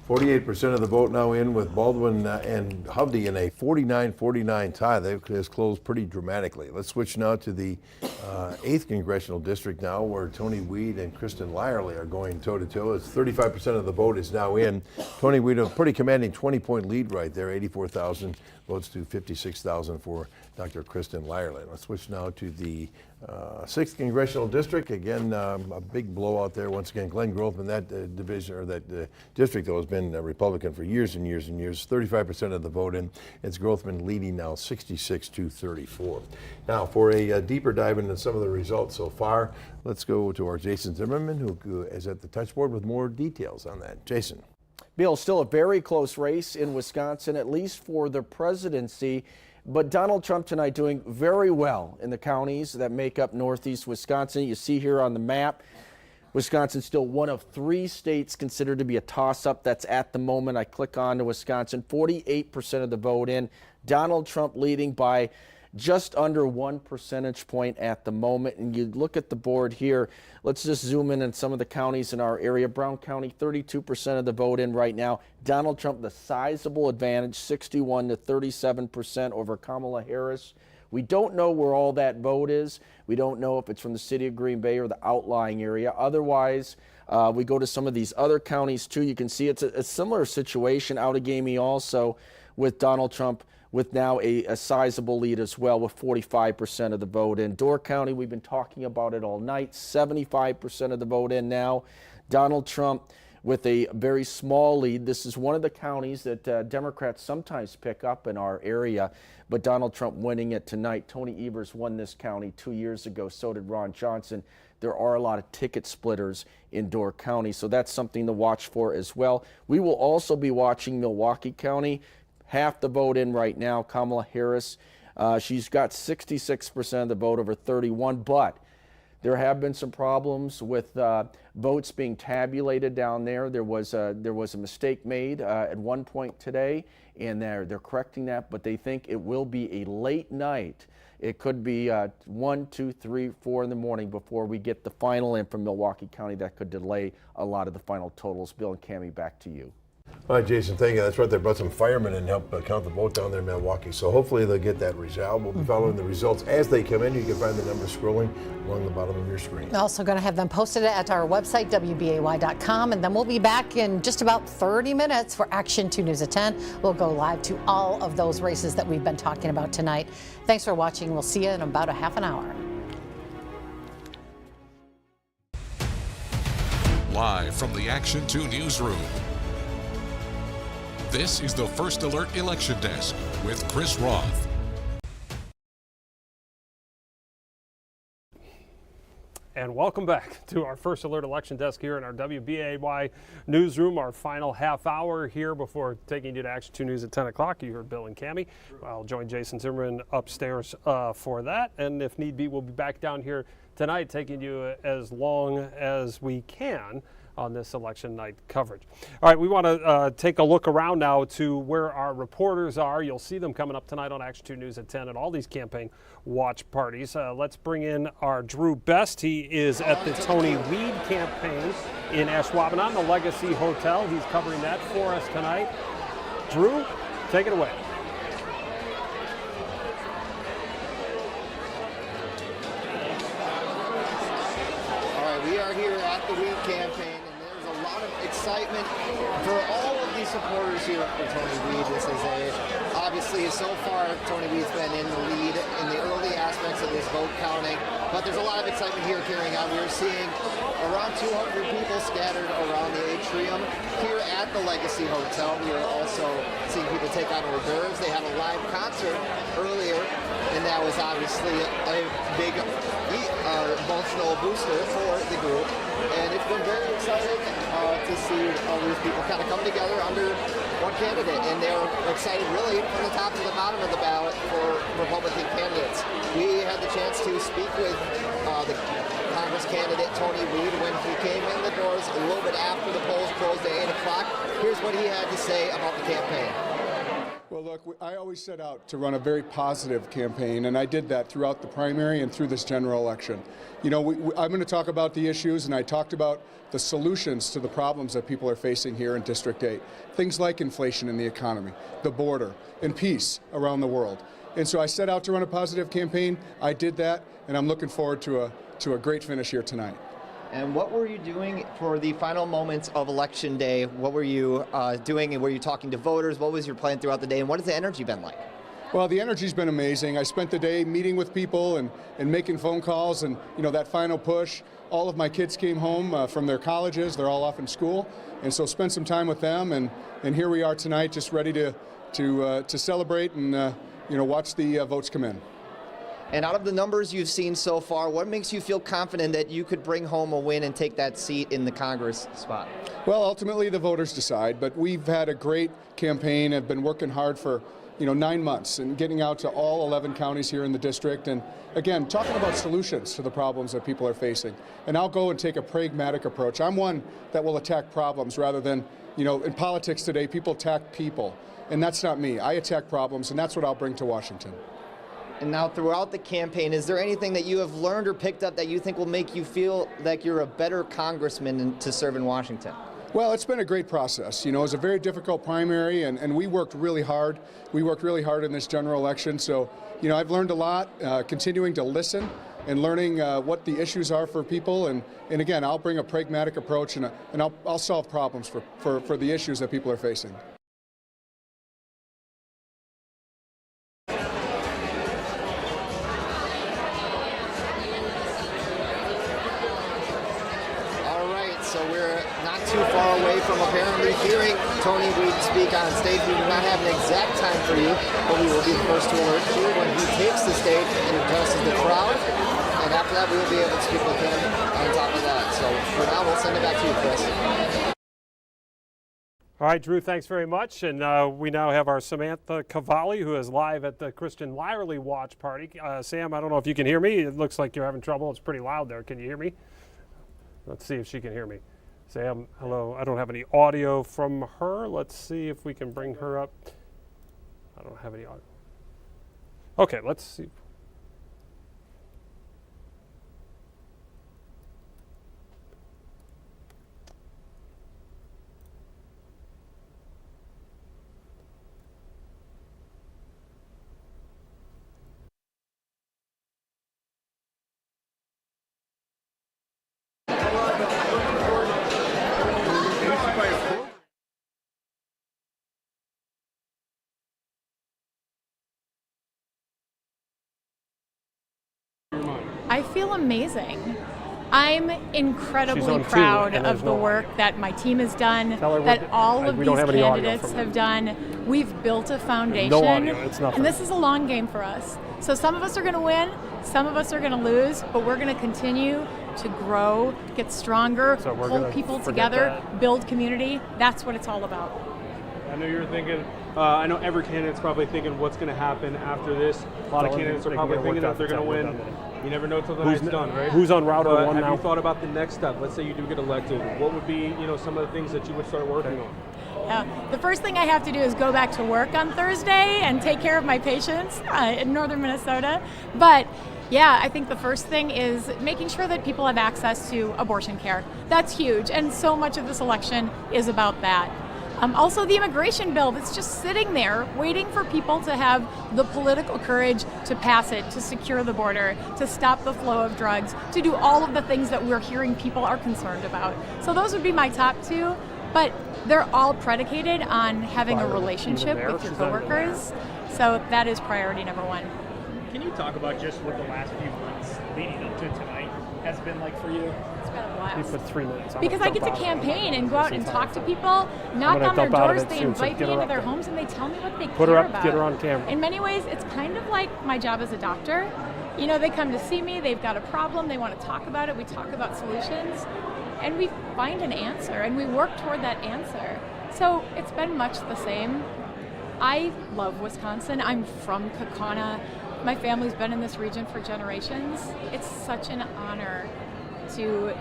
48% of the vote now in with Baldwin and Hovde in a 49-49 tie. That has closed pretty dramatically. Let's switch now to the 8th Congressional District now, where Tony Wied and Kristen Lyerly are going toe-to-toe. It's 35% of the vote is now in. Tony Wied, a pretty commanding 20-point lead right there, 84,000 votes to 56,000 for Dr. Kristen Lyerly. Let's switch now to the 6th Congressional District. Again, a big blowout there. Once again, Glenn Grothman, that division or that district, though, has been a Republican for years and years and years. 35% of the vote in. It's Grothman leading now 66-34. Now, for a deeper dive into some of the results so far, let's go to our Jason Zimmerman, who is at the touchboard with more details on that. Jason. Bill, still a very close race in Wisconsin, at least for the presidency. But Donald Trump tonight doing very well in the counties that make up northeast Wisconsin. You see here on the map, Wisconsin still one of 3 states considered to be a toss-up. That's at the moment. I click on to Wisconsin, 48% of the vote in. Donald Trump leading by just under 1 percentage point at the moment. And you look at the board here, let's just zoom in on some of the counties in our area. Brown County, 32% of the vote in right now. Donald Trump, the sizable advantage, 61 to 37% over Kamala Harris. We don't know where all that vote is. We don't know if it's from the city of Green Bay or the outlying area. Otherwise, we go to some of these other counties too. You can see it's a similar situation. Outagamie also with Donald Trump with now a sizable lead as well, with 45% of the vote in. Door County, we've been talking about it all night, 75% of the vote in now. Donald Trump with a very small lead. This is one of the counties that Democrats sometimes pick up in our area, but Donald Trump winning it tonight. Tony Evers won this county 2 years ago, so did Ron Johnson. There are a lot of ticket splitters in Door County, so that's something to watch for as well. We will also be watching Milwaukee County. Half the vote in right now, Kamala Harris. She's got 66% of the vote over 31, but there have been some problems with votes being tabulated down there. There was a mistake made at one point today, and they're correcting that, but they think it will be a late night. It could be 1, 2, 3, 4 in the morning before we get the final in from Milwaukee County. That could delay a lot of the final totals. Bill and Cammie, back to you. All right, Jason, thank you. That's right. They brought some firemen in and help count the vote down there in Milwaukee. So hopefully they'll get that resolved. We'll be following the results as they come in. You can find the numbers scrolling along the bottom of your screen. We're also going to have them posted at our website, WBAY.com, and then we'll be back in just about 30 minutes for Action 2 News at 10. We'll go live to all of those races that we've been talking about tonight. Thanks for watching. We'll see you in about a half an hour. Live from the Action 2 newsroom. This is the First Alert Election Desk with Chris Roth. And welcome back to our First Alert Election Desk here in our WBAY newsroom, our final half hour here before taking you to Action 2 News at 10 o'clock. You heard Bill and Cammie. I'll join Jason Zimmerman upstairs for that. And if need be, we'll be back down here tonight taking you as long as we can on this election night coverage. All right, we want to take a look around now to where our reporters are. You'll see them coming up tonight on Action 2 News at 10 at all these campaign watch parties. Let's bring in our Drew Best. He is at the Tony Wied campaign in Ashwaubenon, the Legacy Hotel. He's covering that for us tonight. Drew, take it away. All right, we are here at the Wied campaign. Excitement for all of these supporters here for Tony Wied. This is obviously so far Tony Wied's been in the lead in the early aspects of this vote counting, but there's a lot of excitement here carrying on. We're seeing around 200 people scattered around the atrium here at the Legacy Hotel. We are also seeing people take on hors d'oeuvres. They had a live concert earlier, and that was obviously a big emotional booster for the group. And it's been very exciting to see all these people kind of come together under one candidate, and they're excited really from the top to the bottom of the ballot for Republican candidates. We had the chance to speak with the Congress candidate Tony Wied when he came in the doors a little bit after the polls closed at 8 o'clock. Here's what he had to say about the campaign. Well, look, I always set out to run a very positive campaign, and I did that throughout the primary and through this general election. You know, I'm going to talk about the issues, and I talked about the solutions to the problems that people are facing here in District 8. Things like inflation in the economy, the border, and peace around the world. And so I set out to run a positive campaign. I did that, and I'm looking forward to a great finish here tonight. And what were you doing for the final moments of Election Day? What were you doing, and were you talking to voters? What was your plan throughout the day, and what has the energy been like? Well, the energy's been amazing. I spent the day meeting with people and making phone calls, and you know, that final push. All of my kids came home from their colleges. They're all off in school, and so spent some time with them. And here we are tonight, just ready to celebrate and watch the votes come in. And out of the numbers you've seen so far, what makes you feel confident that you could bring home a win and take that seat in the Congress spot? Well, ultimately the voters decide, but we've had a great campaign. I've been working hard for 9 months and getting out to all 11 counties here in the district, and again, talking about solutions to the problems that people are facing. And I'll go and take a pragmatic approach. I'm one that will attack problems rather than, in politics today, people attack people, and that's not me. I attack problems, and that's what I'll bring to Washington. And now throughout the campaign, is there anything that you have learned or picked up that you think will make you feel like you're a better congressman to serve in Washington? Well, it's been a great process. It was a very difficult primary, and we worked really hard. We worked really hard in this general election. So, I've learned a lot, continuing to listen and learning what the issues are for people. And again, I'll bring a pragmatic approach, and I'll solve problems for the issues that people are facing. not too far away from apparently hearing Tony Wied speak on stage. We do not have an exact time for you, but we will be the first to alert you when he takes the stage and addresses the crowd. And after that, we will be able to speak with him on top of that. So for now, we'll send it back to you, Chris. All right, Drew, thanks very much. And we now have our Samantha Cavalli, who is live at the Christian Lyerly watch party. Sam, I don't know if you can hear me. It looks like you're having trouble. It's pretty loud there. Can you hear me? Let's see if she can hear me. Sam, hello. I don't have any audio from her. Let's see if we can bring her up. I don't have any audio. Okay, let's see. I feel amazing. I'm incredibly proud of the work that my team has done, that all of these candidates have done. We've built a foundation, and this is a long game for us. So some of us are going to win, some of us are going to lose, but we're going to continue to grow, get stronger, hold people together, build community. That's what it's all about. I know you're thinking, I know every candidate's probably thinking what's going to happen after this. A lot of candidates are probably thinking that they're going to win. You never know until the night's done, right? Who's on route or one now? Have you thought about the next step? Let's say you do get elected. What would be, some of the things that you would start working on? The first thing I have to do is go back to work on Thursday and take care of my patients in northern Minnesota. But yeah, I think the first thing is making sure that people have access to abortion care. That's huge, and so much of this election is about that. Also, the immigration bill that's just sitting there waiting for people to have the political courage to pass it, to secure the border, to stop the flow of drugs, to do all of the things that we're hearing people are concerned about. So those would be my top two, but they're all predicated on having a relationship with your coworkers. So that is priority number one. Can you talk about just what the last few months leading up to tonight has been like for you? It's been a blast. You put 3 minutes. Because I get to campaign and go out and talk to people, knock on their doors, they invite me into their homes, and they tell me what they care about. Get her on camera. In many ways, it's kind of like my job as a doctor. They come to see me, they've got a problem, they want to talk about it, we talk about solutions, and we find an answer, and we work toward that answer. So it's been much the same. I love Wisconsin. I'm from Kaukauna. My family's been in this region for generations. It's such an honor to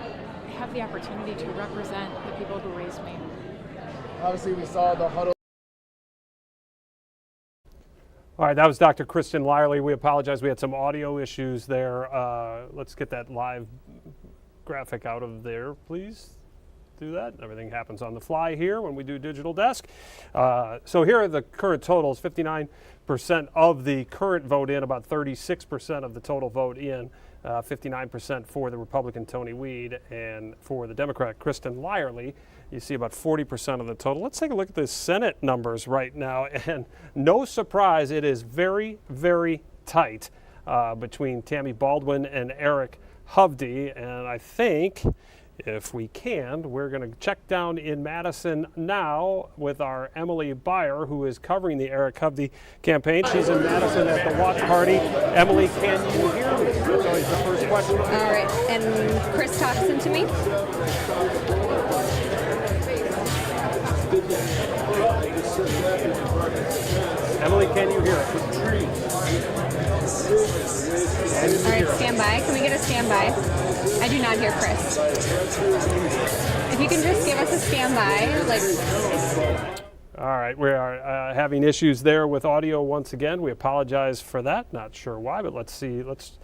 have the opportunity to represent the people who raised me. Obviously, we saw the huddle. All right, that was Dr. Kristen Lyerly. We apologize. We had some audio issues there. Let's get that live graphic out of there, please. Do that. Everything happens on the fly here when we do Digital Desk. So here are the current totals. 59% of the current vote in, about 36% of the total vote in, 59% for the Republican Tony Wied, and for the Democrat Kristen Lyerly, you see about 40% of the total. Let's take a look at the Senate numbers right now, and no surprise, it is very, very tight between Tammy Baldwin and Eric Hovde, and I think, if we can, we're going to check down in Madison now with our Emily Byer, who is covering the Eric Hovde campaign. She's in Madison at the watch party. Emily, can you hear me? That's always the first question. All right, and Chris talks into me. Emily, can you hear us? All right, stand by. Can we get a standby? I do not hear Chris. If you can just give us a standby, All right, we are having issues there with audio once again. We apologize for that. Not sure why, but let's see. Let's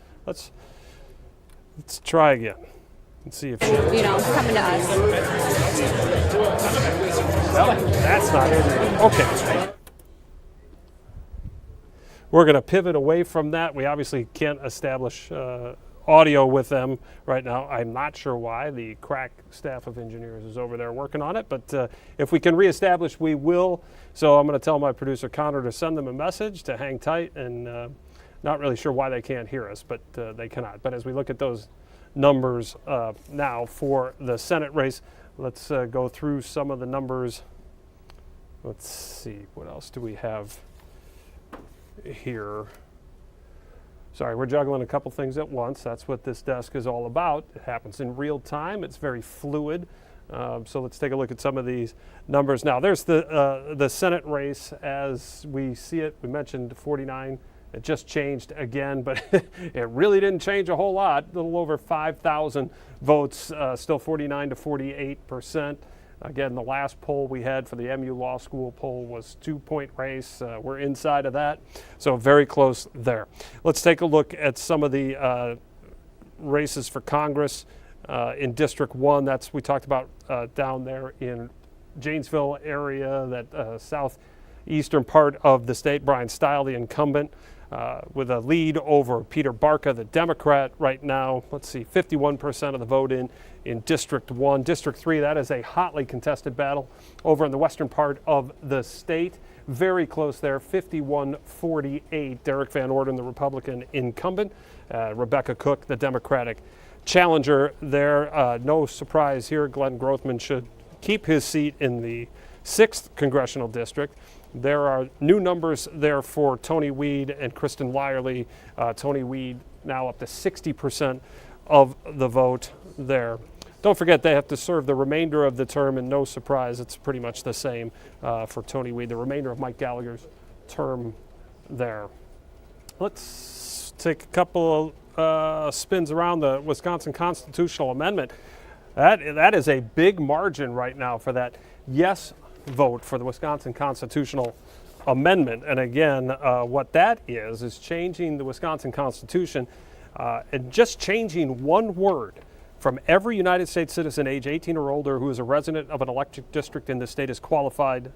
try again and see if coming to us. Well, that's not it. Okay. We're going to pivot away from that. We obviously can't establish audio with them right now. I'm not sure why. The crack staff of engineers is over there working on it, but if we can reestablish, we will. So I'm going to tell my producer Connor to send them a message to hang tight, and not really sure why they can't hear us, but they cannot. But as we look at those numbers now for the Senate race, let's go through some of the numbers. Let's see, what else do we have here? Sorry, we're juggling a couple things at once. That's what this desk is all about. It happens in real time. It's very fluid. So let's take a look at some of these numbers. Now, there's the Senate race as we see it. We mentioned 49. It just changed again, but it really didn't change a whole lot. A little over 5,000 votes, still 49 to 48%. Again, the last poll we had for the MU Law School poll was 2-point race. We're inside of that, so very close there. Let's take a look at some of the races for Congress in District 1. That's we talked about down there in Janesville area, that southeastern part of the state. Brian Stile, the incumbent, with a lead over Peter Barca, the Democrat right now. Let's see, 51% of the vote in District 1. District 3, that is a hotly contested battle over in the western part of the state. Very close there, 51-48. Derek Van Orden, the Republican incumbent. Rebecca Cook, the Democratic challenger there. No surprise here, Glenn Grothman should keep his seat in the 6th Congressional District. There are new numbers there for Tony Wied and Kristen Lyerly. Tony Wied now up to 60% of the vote there. Don't forget, they have to serve the remainder of the term, and no surprise, it's pretty much the same for Tony Wied, the remainder of Mike Gallagher's term there. Let's take a couple of spins around the Wisconsin constitutional amendment. That is a big margin right now for that yes vote for the Wisconsin constitutional amendment. And again, what that is changing the Wisconsin Constitution and just changing one word from every United States citizen age 18 or older who is a resident of an electric district in the state is a qualified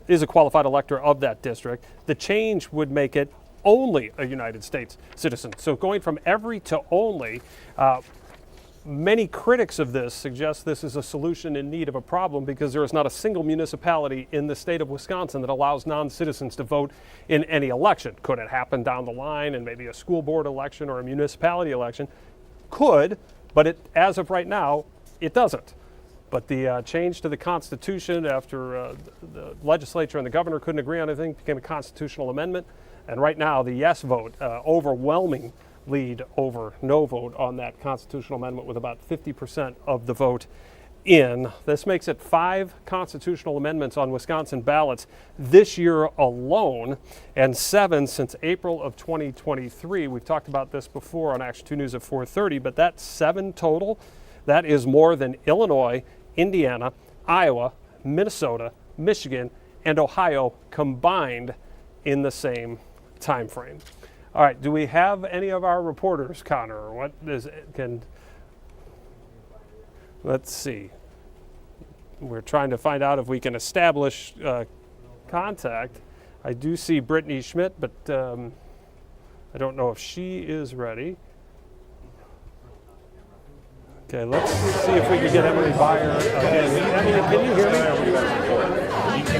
elector of that district. The change would make it only a United States citizen. So going from every to only, many critics of this suggest this is a solution in need of a problem because there is not a single municipality in the state of Wisconsin that allows non-citizens to vote in any election. Could it happen down the line in maybe a school board election or a municipality election? Could, but as of right now, it doesn't. But the change to the Constitution after the legislature and the governor couldn't agree on anything became a constitutional amendment. And right now, the yes vote, overwhelming lead over no vote on that constitutional amendment with about 50% of the vote in. This makes it 5 constitutional amendments on Wisconsin ballots this year alone, and 7 since April of 2023. We've talked about this before on Action 2 News at 4:30, but that's 7 total. That is more than Illinois, Indiana, Iowa, Minnesota, Michigan, and Ohio combined in the same time frame. All right, do we have any of our reporters, Connor? What is it? Let's see. We're trying to find out if we can establish contact. I do see Brittany Schmidt, but I don't know if she is ready. Okay, let's see if we can get Emily Byer. Emily, can you hear me?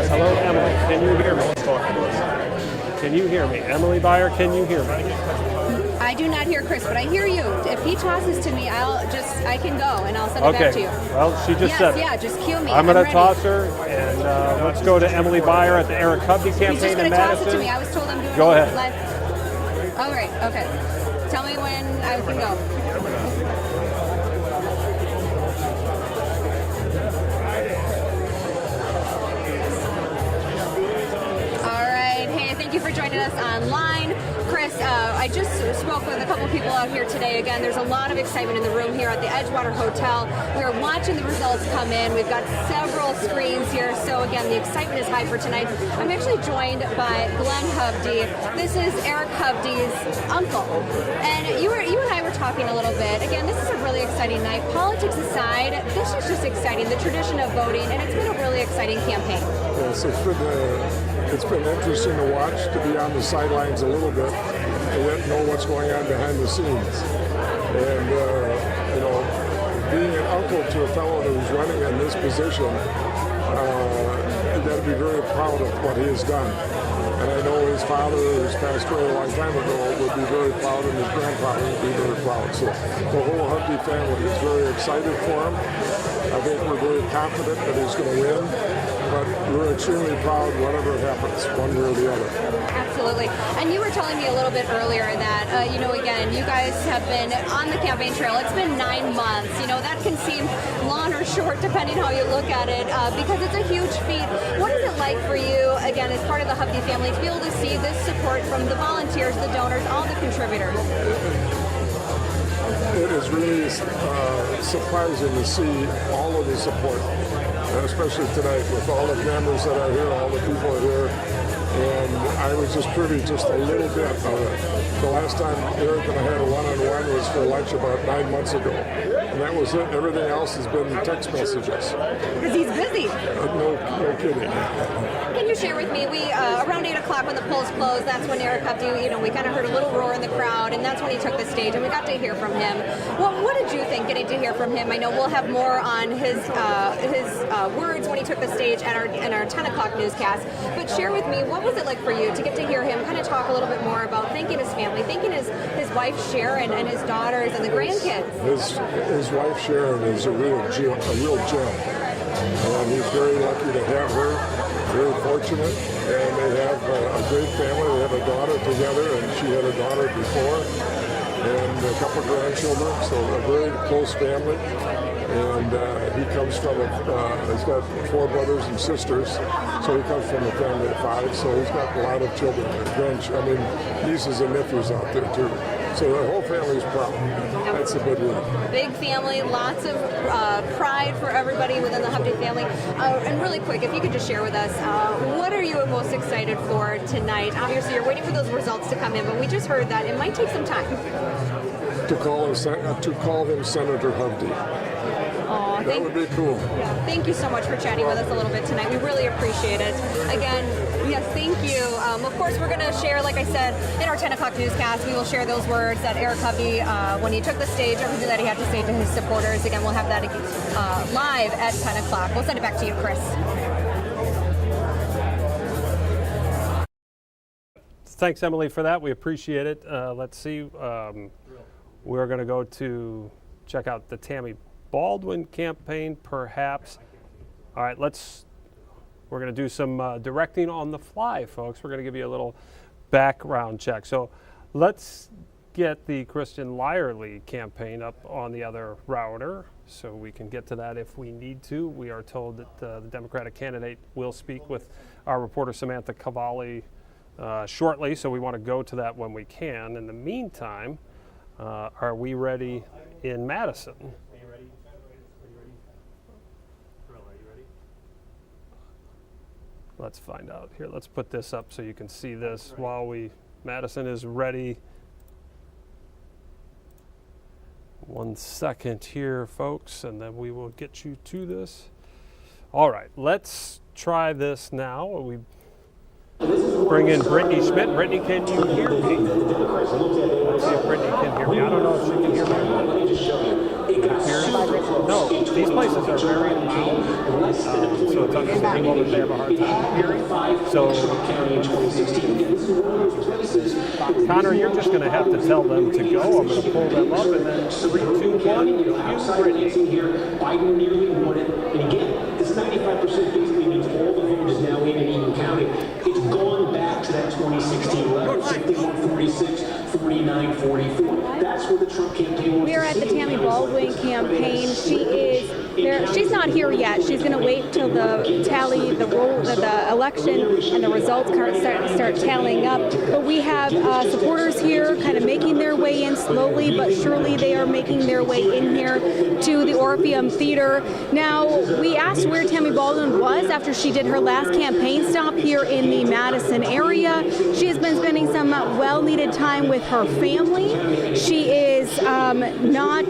Hello, Emily, can you hear me? Can you hear me? Emily Byer, can you hear me? I do not hear Chris, but I hear you. If he tosses to me, I can go and I'll send it back to you. Well, she just said. Yeah, just cue me. I'm going to toss her, and let's go to Emily Byer at the Eric Hovde campaign in Madison. Toss it to me. I was told I'm doing Go ahead. Live. All right. Okay. Tell me when I can go. Thank you for joining us online. Chris, I just spoke with a couple people out here today. Again, there's a lot of excitement in the room here at the Edgewater Hotel. We're watching the results come in. We've got several screens here. So again, the excitement is high for tonight. I'm actually joined by Glenn Hovde. This is Eric Hovde's uncle. And you and I were talking a little bit. Again, this is a really exciting night. Politics aside, this is just exciting. The tradition of voting, and it's been a really exciting campaign. Yes, it's been interesting to watch, to be on the sidelines a little bit, and yet know what's going on behind the scenes. And, being an uncle to a fellow who's running in this position, you got to be very proud of what he has done. And I know his father, who's passed away a long time ago, would be very proud, and his grandfather would be very proud. So the whole Hovde family is very excited for him. I think we're very confident that he's going to win, but we're extremely proud whatever happens, one way or the other. Absolutely. And you were telling me a little bit earlier that, again, you guys have been on the campaign trail. It's been 9 months. That can seem long or short depending how you look at it, because it's a huge feat. What is it like for you, again, as part of the Hovde family, to be able to see this support from the volunteers, the donors, all the contributors? It is really surprising to see all of the support, especially tonight with all the cameras that are here, all the people are here. And I was just privy just a little bit of it. The last time Eric and I had a one-on-one was for lunch about 9 months ago. And that was it. Everything else has been text messages. Because he's busy. No kidding. Can you share with me, around 8 o'clock when the polls closed, that's when Eric Hovde, we kind of heard a little roar in the crowd, and that's when he took the stage, and we got to hear from him. Well, what did you think getting to hear from him? I know we'll have more on his words when he took the stage in our 10 o'clock newscast, but share with me, what was it like for you to get to hear him kind of talk a little bit more about thanking his family, thanking his wife Sharon and his daughters and the grandkids? His wife Sharon is a real gem. And he's very lucky to have her, very fortunate, and they have a great family. They have a daughter together, and she had a daughter before, and a couple of grandchildren, so a very close family. And he comes from he's got 4 brothers and sisters, so he comes from a family of 5, so he's got a lot of children, nieces and nephews out there too. So the whole family's proud. That's a big one. Big family, lots of pride for everybody within the Hovde family. And really quick, if you could just share with us, what are you most excited for tonight? Obviously, you're waiting for those results to come in, but we just heard that it might take some time. To call him Senator Hovde. That would be cool. Thank you so much for chatting with us a little bit tonight. We really appreciate it. Again, yes, thank you. Of course, we're going to share, like I said, in our 10 o'clock newscast, we will share those words that Eric Hovde, when he took the stage, everything that he had to say to his supporters. Again, we'll have that live at 10 o'clock. We'll send it back to you, Chris. Thanks, Emily, for that. We appreciate it. Let's see. We're going to go to check out the Tammy Baldwin campaign, perhaps. All right, we're going to do some directing on the fly, folks. We're going to give you a little background check. So let's get the Christian Lyerly campaign up on the other router so we can get to that if we need to. We are told that the Democratic candidate will speak with our reporter Samantha Cavalli shortly, so we want to go to that when we can. In the meantime, are we ready in Madison? Let's find out here. Let's put this up so you can see this while Madison is ready. 1 second here, folks, and then we will get you to this. All right, let's try this now. We bring in Brittany Schmidt. Brittany, can you hear me? Let's see if Brittany can hear me. I don't know if she can hear me. No, these places are very loud, so it's understandable that they have a hard time hearing. So, Connor, you're just going to have to tell them to go. I'm going to pull them up, and then 3, 2, 1, you Brittany. Biden nearly won it, and again, this 95% basically means all the vote is now in Eaton County. It's gone back to that 2016 level, 51-46, 49-44. That's where the Trump campaign was. We're at the Tammy Baldwin campaign. She is there. She's not here yet. She's going to wait till the tally, the election, and the results start tallying up. But we have supporters here, kind of making their way in slowly but surely. They are making their way in here to the Orpheum Theater. Now, we asked where Tammy Baldwin was after she did her last campaign stop here in the Madison area. She has been spending some well-needed time with her family. She is not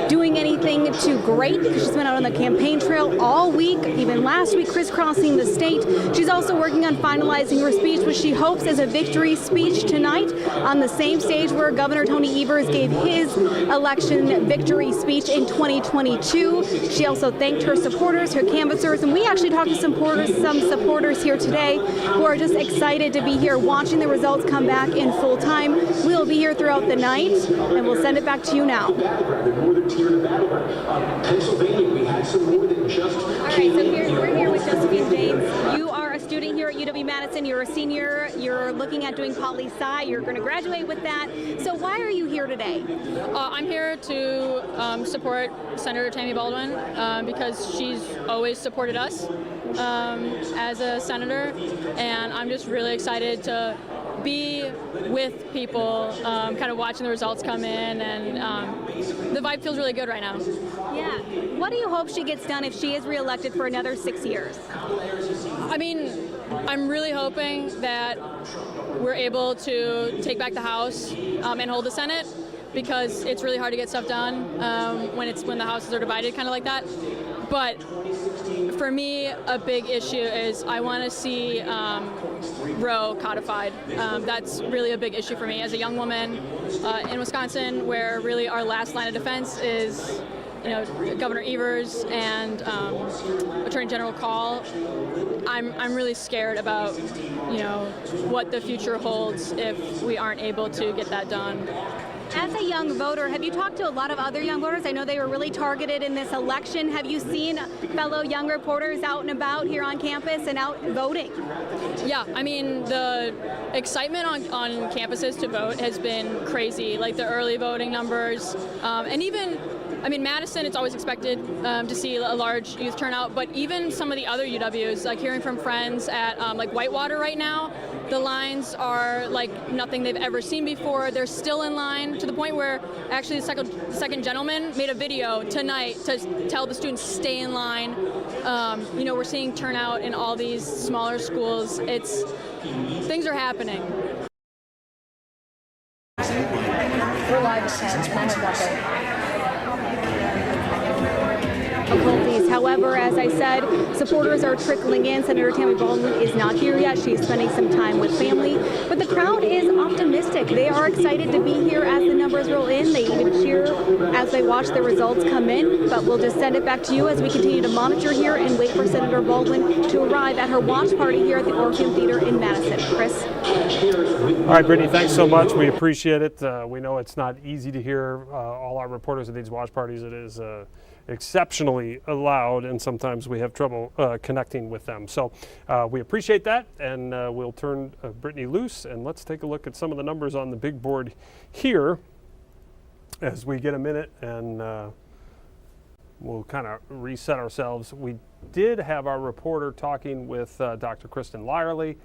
doing anything to great because she's been out on the campaign trail all week, even last week, crisscrossing the state. She's also working on finalizing her speech, which she hopes is a victory speech tonight on the same stage where Governor Tony Evers gave his election victory speech in 2022. She also thanked her supporters, her canvassers, and we actually talked to some supporters here today who are just excited to be here watching the results come back in full time. We'll be here throughout the night, and we'll send it back to you now. Pennsylvania, we had some more than just. All right, so we're here with Josephine James. You are a student here at UW-Madison. You're a senior. You're looking at doing poli-sci. You're going to graduate with that. So why are you here today? I'm here to support Senator Tammy Baldwin because she's always supported us as a senator, and I'm just really excited to be with people, kind of watching the results come in, and the vibe feels really good right now. Yeah. What do you hope she gets done if she is reelected for another 6 years? I mean, I'm really hoping that we're able to take back the House and hold the Senate, because it's really hard to get stuff done when the houses are divided, kind of like that. But for me, a big issue is I want to see Roe codified. That's really a big issue for me as a young woman in Wisconsin, where really our last line of defense is, Governor Evers and Attorney General Call. I'm really scared about, what the future holds if we aren't able to get that done. As a young voter, have you talked to a lot of other young voters? I know they were really targeted in this election. Have you seen fellow young reporters out and about here on campus and out voting? Yeah, I mean, the excitement on campuses to vote has been crazy, like the early voting numbers. And even, Madison, it's always expected to see a large youth turnout, but even some of the other UWs, like hearing from friends at Whitewater right now, the lines are like nothing they've ever seen before. They're still in line, to the point where actually the second gentleman made a video tonight to tell the students stay in line. We're seeing turnout in all these smaller schools. Things are happening. We're live at However, as I said, supporters are trickling in. Senator Tammy Baldwin is not here yet. She's spending some time with family. But the crowd is optimistic. They are excited to be here as the numbers roll in. They even cheer as they watch the results come in. But we'll just send it back to you as we continue to monitor here and wait for Senator Baldwin to arrive at her watch party here at the Orpheum Theater in Madison. Chris? All right, Brittany, thanks so much. We appreciate it. We know it's not easy to hear all our reporters at these watch parties. It is exceptionally loud, and sometimes we have trouble connecting with them. So we appreciate that, and we'll turn Brittany loose, and let's take a look at some of the numbers on the big board here as we get a minute, and we'll kind of reset ourselves. We did have our reporter talking with Dr. Kristen Lyerly,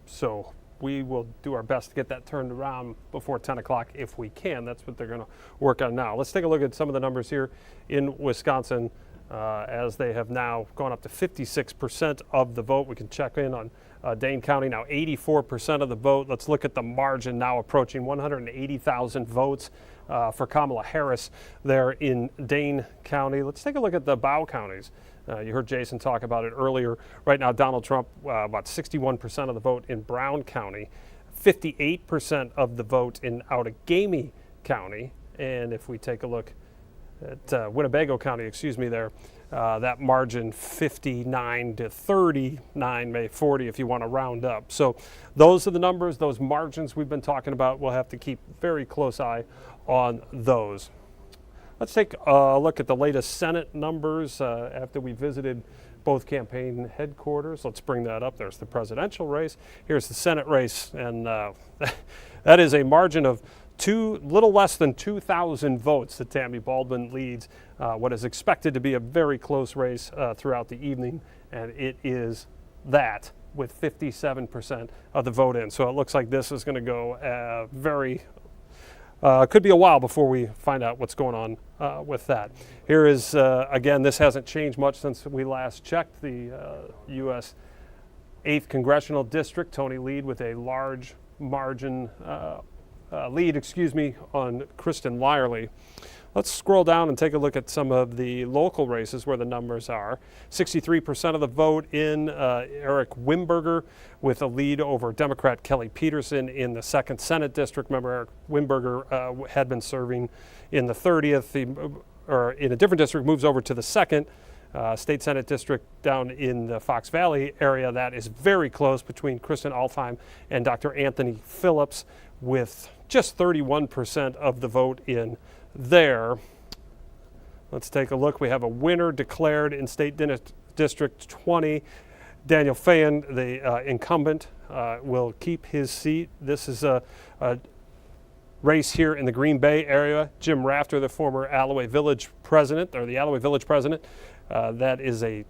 so we will do our best to get that turned around before 10 o'clock if we can. That's what they're going to work on now. Let's take a look at some of the numbers here in Wisconsin as they have now gone up to 56% of the vote. We can check in on Dane County, now 84% of the vote. Let's look at the margin, now approaching 180,000 votes for Kamala Harris there in Dane County. Let's take a look at the Bow counties. You heard Jason talk about it earlier. Right now, Donald Trump, about 61% of the vote in Brown County, 58% of the vote in Outagamie County. And if we take a look at Winnebago County, that margin 59 to 39, maybe 40 if you want to round up. So those are the numbers, those margins we've been talking about. We'll have to keep very close eye on those. Let's take a look at the latest Senate numbers after we visited both campaign headquarters. Let's bring that up. There's the presidential race. Here's the Senate race, and that is a margin of little less than 2,000 votes that Tammy Baldwin leads what is expected to be a very close race throughout the evening, and it is that with 57% of the vote in. So it looks like this is going to go could be a while before we find out what's going on with that. Here is, again, this hasn't changed much since we last checked. The U.S. 8th Congressional District, Tony Lyerly with a large margin lead, on Kristen Lyerly. Let's scroll down and take a look at some of the local races where the numbers are. 63% of the vote in Eric Wimberger with a lead over Democrat Kelly Peterson in the 2nd Senate District. Remember, Eric Wimberger had been serving in the 30th, or in a different district, moves over to the 2nd. State Senate District down in the Fox Valley area. That is very close between Kristen Altheim and Dr. Anthony Phillips, with just 31% of the vote in there. Let's take a look. We have a winner declared in State District 20. Daniel Fayan, the incumbent, will keep his seat. This is a race here in the Green Bay area. Jim Rafter, the former Alloway Village president, or the Alloway Village president, that is a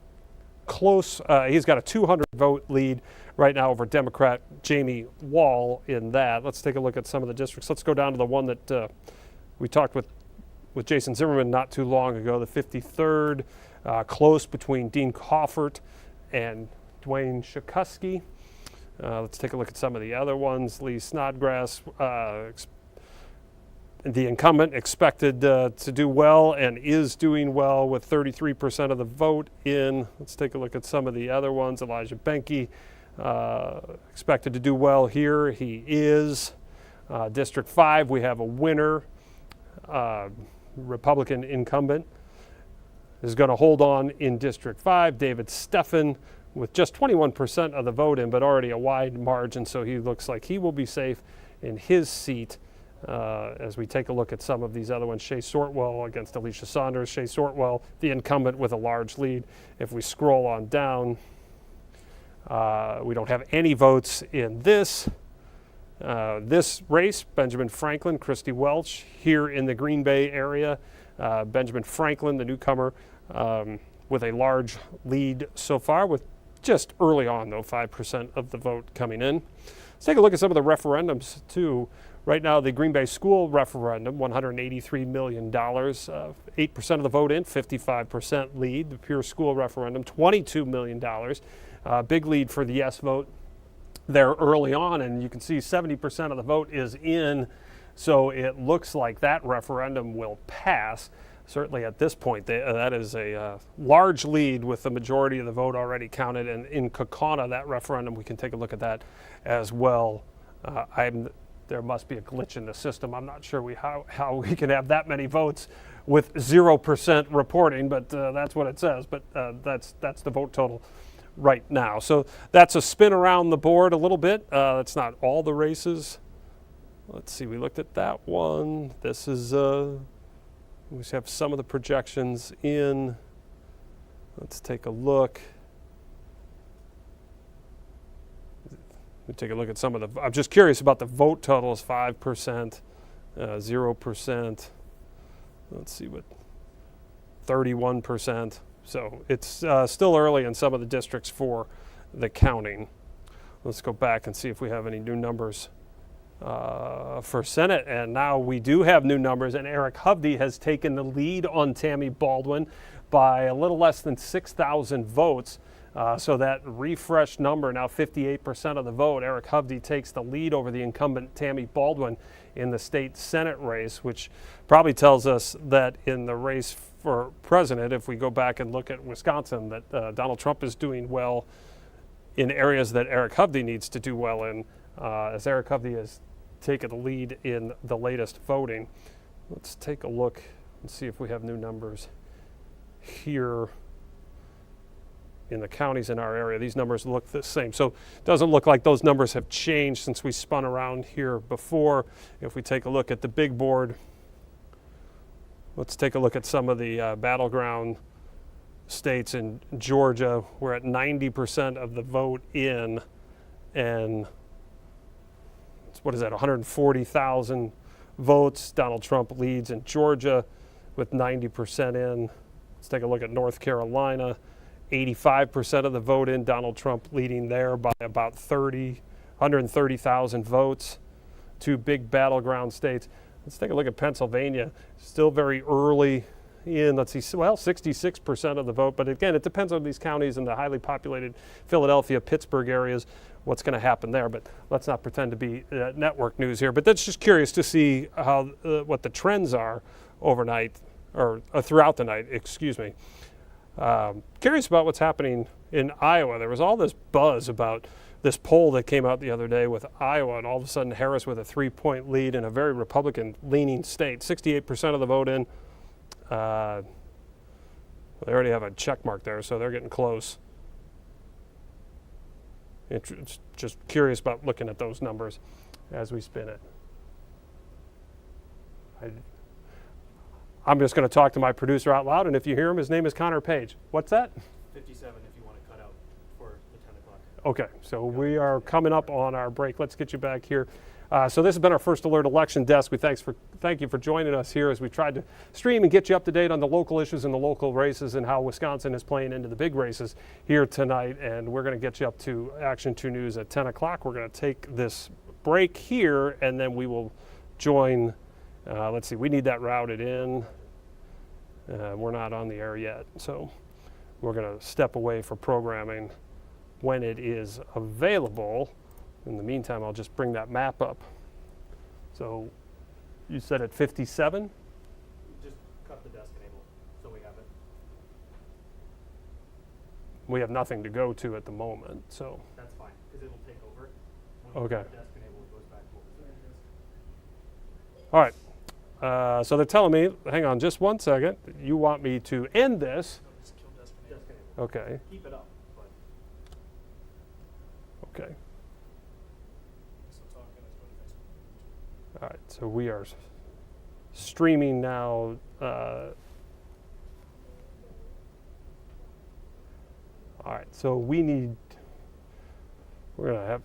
close, he's got a 200 vote lead right now over Democrat Jamie Wall in that. Let's take a look at some of the districts. Let's go down to the one that we talked with Jason Zimmerman not too long ago, the 53rd, close between Dean Coffert and Dwayne Shakusky. Let's take a look at some of the other ones. Lee Snodgrass, the incumbent, expected to do well and is doing well with 33% of the vote in. Let's take a look at some of the other ones. Elijah Benke, expected to do well here. He is. District 5, we have a winner. Republican incumbent is going to hold on in District 5. David Steffen with just 21% of the vote in, but already a wide margin, so he looks like he will be safe in his seat. As we take a look at some of these other ones, Shay Sortwell against Alicia Saunders. Shay Sortwell, the incumbent, with a large lead. If we scroll on down, we don't have any votes in this race. Benjamin Franklin, Christy Welch here in the Green Bay area. Benjamin Franklin, the newcomer, with a large lead so far, with just early on, though, 5% of the vote coming in. Let's take a look at some of the referendums, too. Right now, the Green Bay school referendum, $183 million, 8% of the vote in, 55% lead. The pure school referendum, $22 million, big lead for the yes vote there early on, and you can see 70% of the vote is in, so it looks like that referendum will pass. Certainly at this point, that is a large lead with the majority of the vote already counted, and in Kaukauna, that referendum, we can take a look at that as well. There must be a glitch in the system. I'm not sure how we can have that many votes with 0% reporting, but that's what it says. But that's the vote total right now. So that's a spin around the board a little bit. That's not all the races. Let's see, we looked at that one. This is, we have some of the projections in. Let's take a look. We take a look at some of the, I'm just curious about the vote totals, 5%, 0%. Let's see what, 31%. So it's still early in some of the districts for the counting. Let's go back and see if we have any new numbers for Senate. And now we do have new numbers, and Eric Hovde has taken the lead on Tammy Baldwin by a little less than 6,000 votes. So that refreshed number, now 58% of the vote, Eric Hovde takes the lead over the incumbent Tammy Baldwin in the state Senate race, which probably tells us that in the race for president, if we go back and look at Wisconsin, that Donald Trump is doing well in areas that Eric Hovde needs to do well in, as Eric Hovde has taken the lead in the latest voting. Let's take a look and see if we have new numbers here. In the counties in our area, these numbers look the same. So it doesn't look like those numbers have changed since we spun around here before. If we take a look at the big board, let's take a look at some of the battleground states in Georgia. We're at 90% of the vote in, and what is that, 140,000 votes. Donald Trump leads in Georgia with 90% in. Let's take a look at North Carolina. 85% of the vote in, Donald Trump leading there by about 130,000 votes. Two big battleground states. Let's take a look at Pennsylvania. Still very early in, let's see, well, 66% of the vote. But again, it depends on these counties and the highly populated Philadelphia, Pittsburgh areas, what's going to happen there. But let's not pretend to be network news here. But that's just curious to see how what the trends are overnight, or throughout the night, excuse me. Curious about what's happening in Iowa. There was all this buzz about this poll that came out the other day with Iowa, and all of a sudden Harris with a 3-point lead in a very Republican-leaning state. 68% of the vote in. They already have a check mark there, so they're getting close. It's just curious about looking at those numbers as we spin it. I'm just going to talk to my producer out loud, and if you hear him, his name is Connor Page. What's that? 57 if you want to cut out for the 10 o'clock. Okay, so we are coming up on our break. Let's get you back here. So this has been our First Alert Election Desk. We thank you for joining us here as we tried to stream and get you up to date on the local issues and the local races and how Wisconsin is playing into the big races here tonight. And we're going to get you up to Action 2 News at 10 o'clock. We're going to take this break here, and then we will join. Let's see, we need that routed in. We're not on the air yet, so we're going to step away for programming when it is available. In the meantime, I'll just bring that map up. So you said at 57? Just cut the desk enable so we have it. We have nothing to go to at the moment, so. That's fine, because it'll take over. Okay. The desk enable goes back to All right. So they're telling me, hang on just one second, you want me to end this. No, just kill desk enable. Okay. Keep it up. But Okay. All right, so we are streaming now. All right, so we're gonna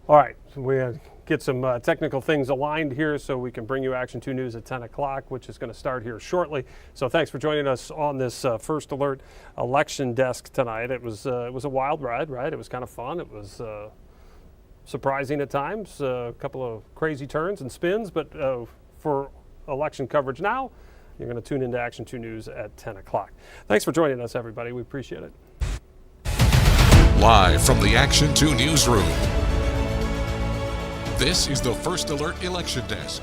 All right, so we get some technical things aligned here so we can bring you Action 2 News at 10 o'clock, which is going to start here shortly. So thanks for joining us on this First Alert Election Desk tonight. It was a wild ride, right? It was kind of fun. It was surprising at times, a couple of crazy turns and spins, but for election coverage now, you're going to tune into Action 2 News at 10 o'clock. Thanks for joining us, everybody. We appreciate it. Live from the Action 2 newsroom. This is the First Alert Election Desk